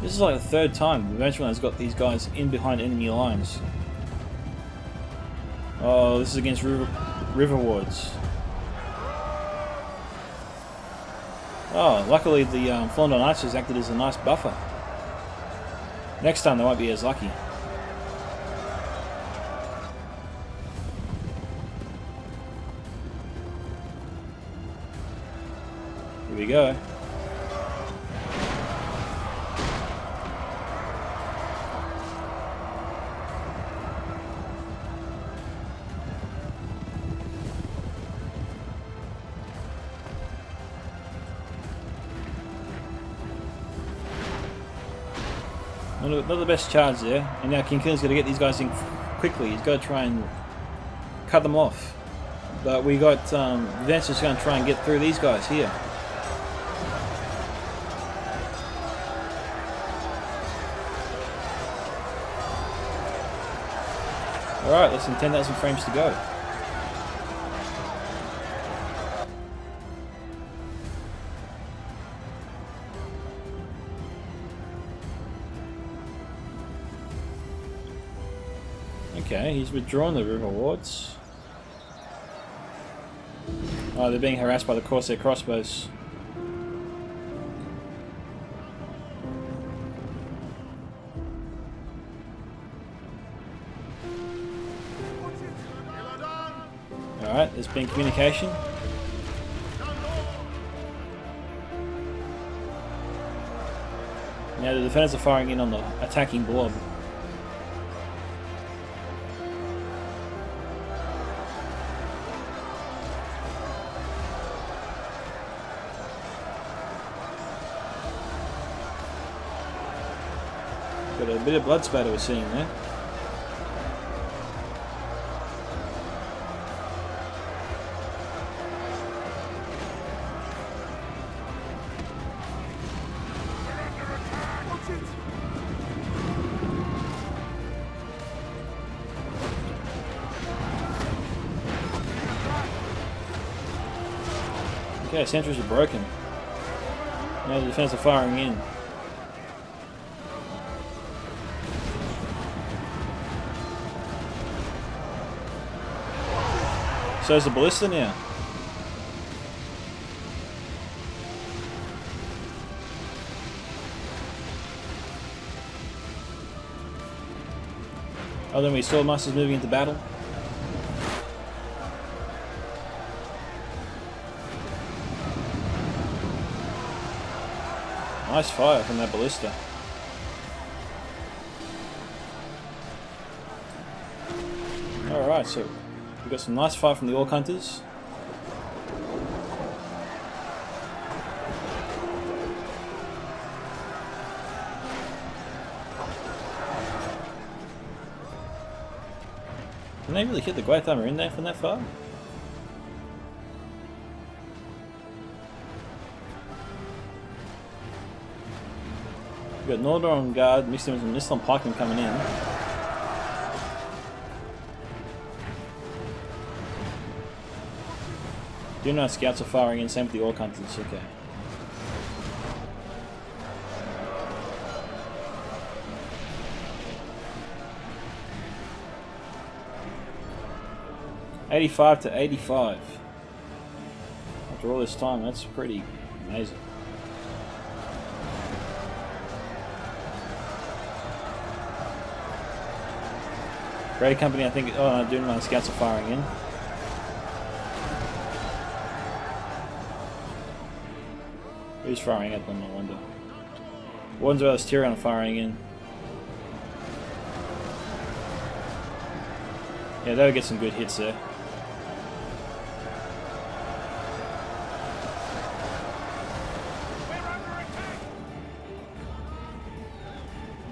This is like the third time the Ventureland has got these guys in behind enemy lines. Oh, this is against river wards. Oh, luckily the Flondon Archers acted as a nice buffer. Next time they won't be as lucky. Here we go. Not the best charge there, and now Kinkillian's got to get these guys in quickly. He's got to try and cut them off. But we got Vance's going to try and get through these guys here. Alright, less than 10,000 frames to go. Okay, he's withdrawn the river wards. Oh, they're being harassed by the Corsair crossbows. Alright, there's been communication. Now the defenders are firing in on the attacking blob. Got a bit of blood spatter we're seeing there. Okay, sentries are broken. Now the defenders are firing in. So is the ballista now. Oh, then we saw Masters moving into battle. Nice fire from that ballista. Alright, so we've got some nice fire from the Orc Hunters. Can they really hit the Great Armor in there from that far? We've got Northern on guard, mixed in with some Nissan pikemen coming in. Dunite scouts are firing in, same with the Orc Hunters, okay. $85 to $85. After all this time, that's pretty amazing. Great company, I think. Oh no, Dunite scouts are firing in. Who's firing at them, I wonder? One's about Tyrion firing in. Yeah, that'll get some good hits there.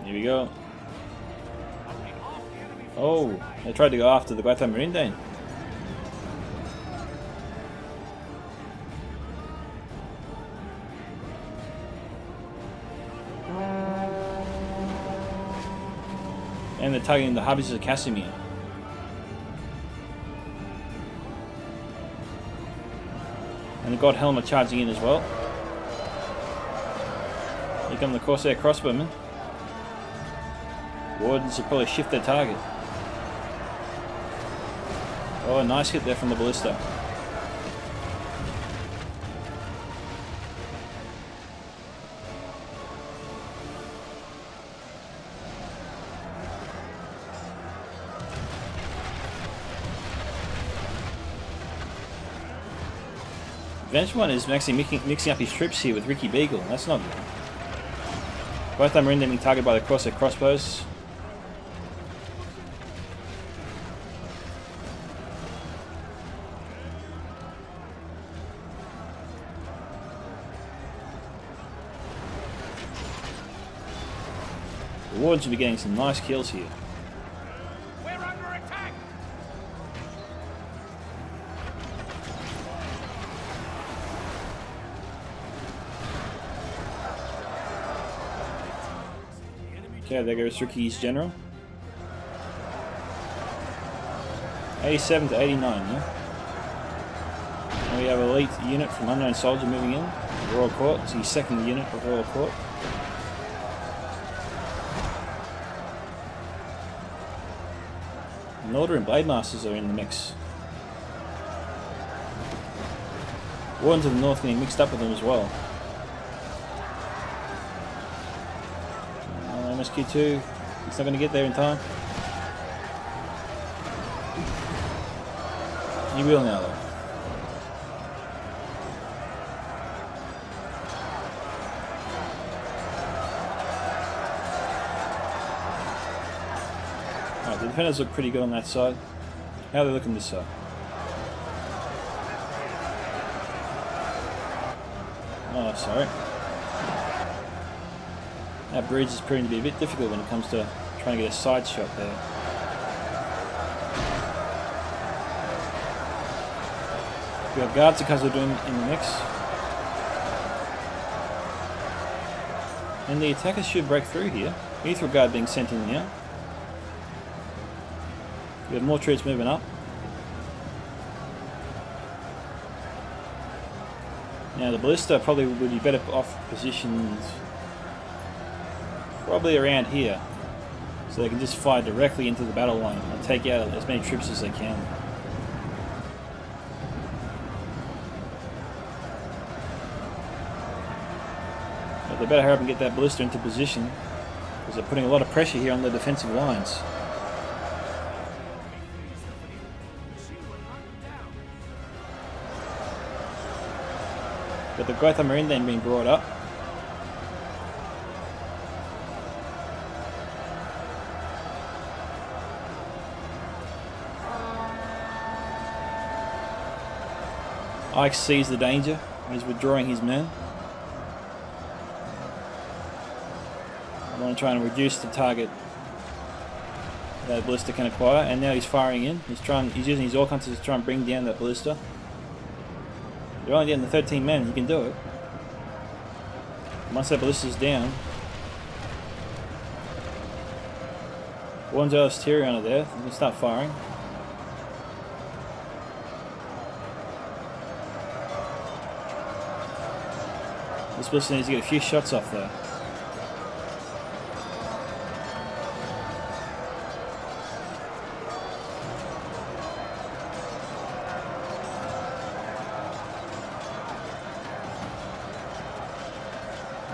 Here we go. Oh, they tried to go after the Gotham Marine Dane. And they're targeting the Harbies of Casimir. And the God Helm are charging in as well. Here come the Corsair crossbowmen. Wardens should probably shift their target. Oh, a nice hit there from the ballista. Vengeful is actually mixing up his troops here with Ricky Beagle. That's not good. Both of them are in being targeted by the Corsair crossbows. The Wardens should be getting some nice kills here. We're under attack. Okay, there goes Ricky's general. 87 to 89, yeah? And we have an elite unit from Unknown Soldier moving in. Royal Court, it's his second unit of Royal Court. And Order and Blade Masters are in the mix. Wardens of the North getting mixed up with them as well. MSQ2, he's not going to get there in time. He will now though. Alright, the defenders look pretty good on that side. How are they looking this side? Oh, sorry. That bridge is proving to be a bit difficult when it comes to trying to get a side shot there. We have guards that are doing in the mix. And the attackers should break through here. Mithril guard being sent in now. We have more troops moving up. Now the ballista probably would be better off positioned probably around here, so they can just fire directly into the battle line and take out as many troops as they can. But they better hurry up and get that ballista into position, because they're putting a lot of pressure here on the defensive lines. Got the Gotha Marine then being brought up. Ike sees the danger. He's withdrawing his men. I want to try and reduce the target that ballista can acquire, and now he's firing in. He's using his orc hunters to try and bring down that ballista. You're only down to 13 men, you can do it. Once that ballista's down, one's Tyrion there, you can start firing. This ballista needs to get a few shots off though.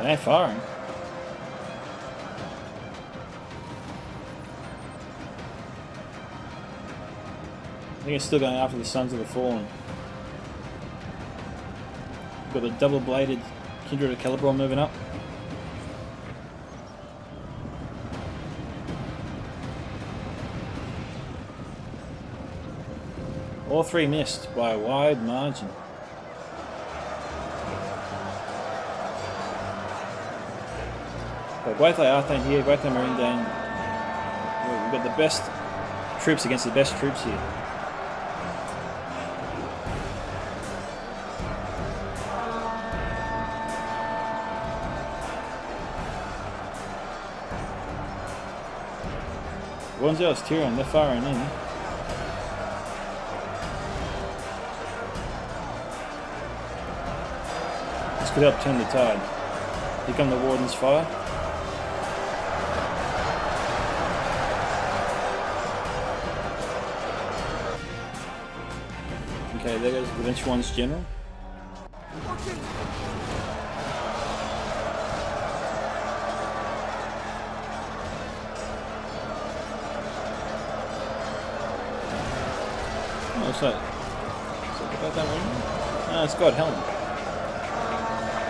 They ain't firing. I think it's still going after the Sons of the Fallen. Got the double-bladed Kindred of Celebrimbor moving up. All three missed by a wide margin. But Gwaithai Arthane here, Gwaithai Marine Dane. We've got the best troops against the best troops here. One's Tyrion, they're firing in. This could help turn the tide. Here come the Warden's fire. Okay, there goes the Vinch One's general. Oh, what's that? Is that about that Marine? No, it's got Helm.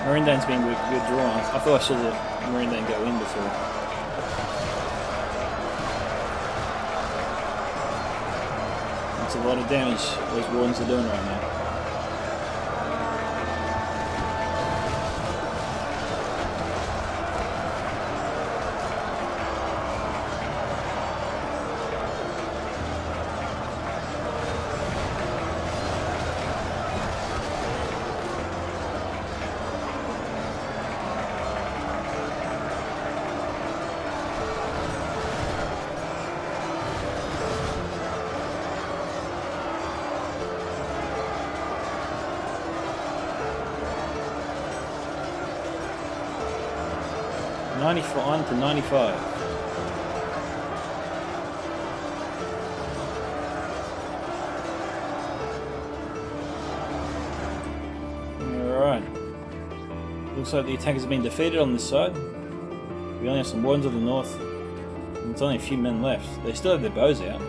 Marine Dane's being withdrawn. I thought I saw the Marine Dane go in before. That's a lot of damage those Wardens are doing right now. On to 95. Alright. Looks like the attackers have been defeated on this side. We only have some Wardens of the north. And it's only a few men left. They still have their bows out.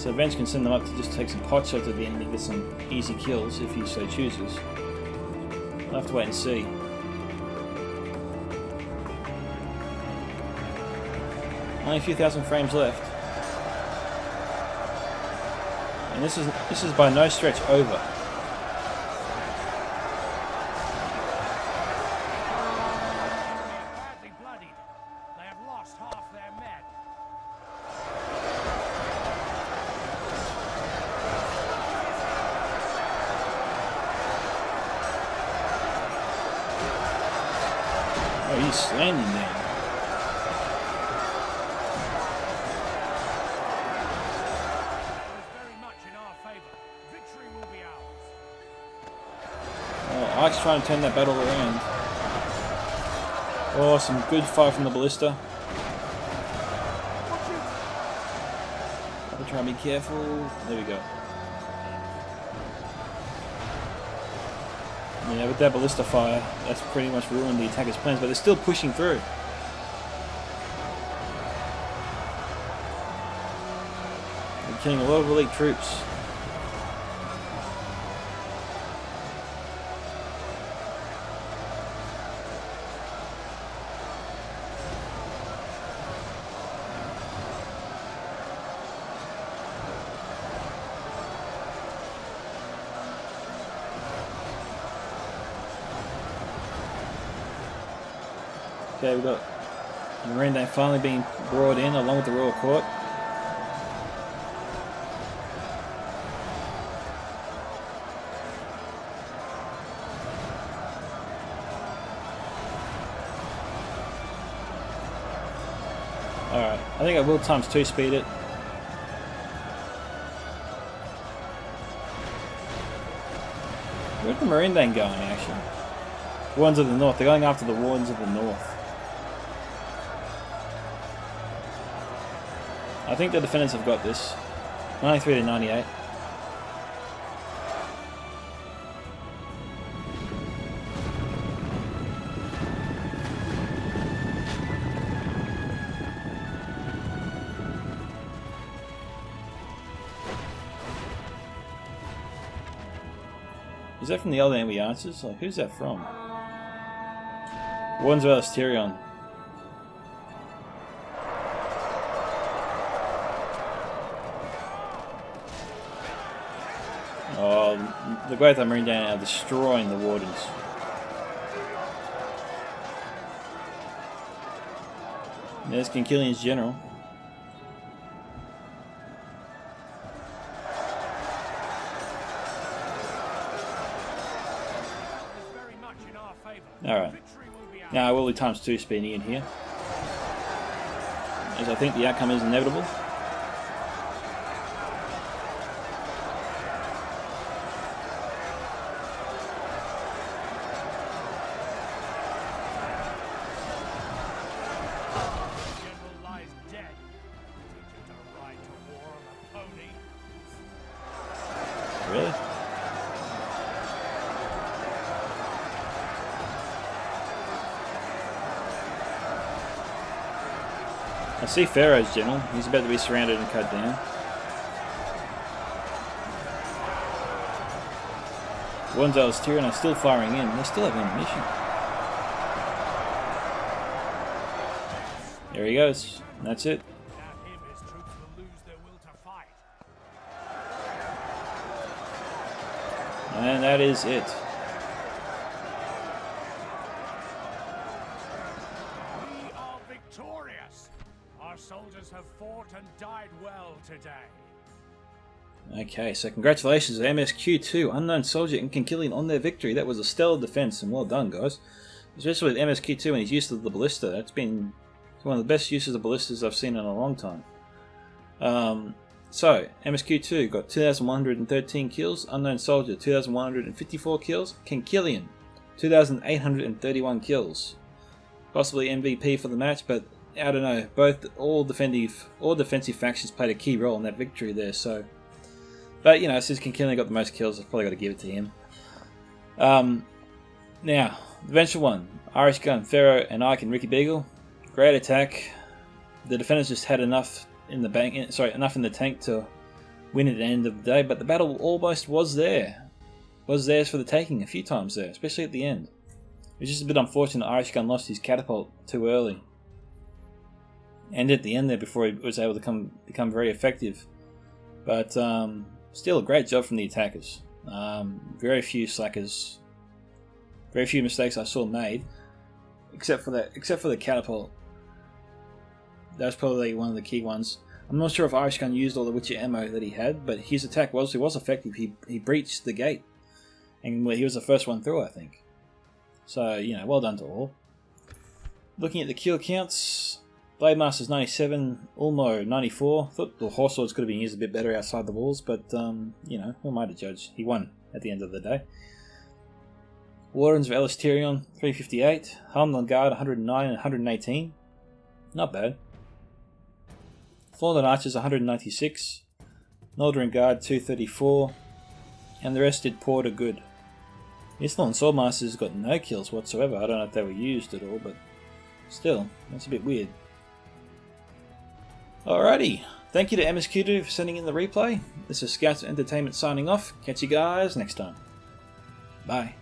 So Venge can send them up to just take some pot shots at the enemy and get some easy kills if he so chooses. We'll have to wait and see. Only a few thousand frames left. And this is by no stretch over. Badly bloodied. They have lost half their men. Oh, he's slamming down. Ike's trying to turn that battle around. Oh, some good fire from the ballista. I'll try and be careful. There we go. Yeah, with that ballista fire, that's pretty much ruined the attacker's plans, but they're still pushing through. They're killing a lot of elite troops. Okay, we've got Marine Day finally being brought in along with the Royal Court. Alright, I think I will times 2 speed it. Where's the Marine Day going actually? Wardens of the North, they're going after the Wardens of the North. I think the defenders have got this. 93 to 98. Is that from the other enemy archers? Like, who's that from? Wardens of Asterion. Oh, the Great Marine Day are destroying the Wardens. There's Kinkillian's general. Alright. Now I will be times 2 speeding in here, as I think the outcome is inevitable. Really? I see Pharaoh's general. He's about to be surrounded and cut down. One's Tyrion are still firing in. They still have ammunition. There he goes. And that's it. And that is it. We are victorious. Our soldiers have fought and died well today. Okay, so congratulations to MSQ2, Unknown Soldier and Kinkillian on their victory. That was a stellar defense, and well done, guys. Especially with MSQ2 and his use of the ballista. That's been one of the best uses of ballistas I've seen in a long time. So, MSQ2 got 2,113 kills, Unknown Soldier 2,154 kills, Kinkillian 2,831 kills. Possibly MVP for the match, but I don't know. All defensive factions played a key role in that victory there. So, but you know, since Kinkillian got the most kills, I've probably got to give it to him. Now, the Venture one, Irish Gun, Pharaoh, and Ike and Ricky Beagle, great attack. The defenders just had enough in the bank, enough in the tank to win at the end of the day, but the battle almost was there. Was theirs for the taking a few times there, especially at the end. It was just a bit unfortunate Irish Gun lost his catapult too early. And at the end there before he was able to become very effective. But still a great job from the attackers. Very few slackers. Very few mistakes I saw made. Except for the catapult. That was probably one of the key ones. I'm not sure if Irish Gun used all the Witcher ammo that he had, but his attack was effective. He breached the gate. And he was the first one through, I think. So, you know, well done to all. Looking at the kill counts, Blade Master's 97, Ulmo 94. Thought the Horse Swords could have been used a bit better outside the walls, but, you know, who am I to judge? He won at the end of the day. Wardens of Elisterion 358, Harmland Guard 109 and 118. Not bad. Thorndon Archers 196, Noldorin Guard 234, and the rest did poor to good. Isthlan Swordmasters got no kills whatsoever. I don't know if they were used at all, but still, that's a bit weird. Alrighty, thank you to MSQ2 for sending in the replay. This is Scouts Entertainment signing off. Catch you guys next time. Bye.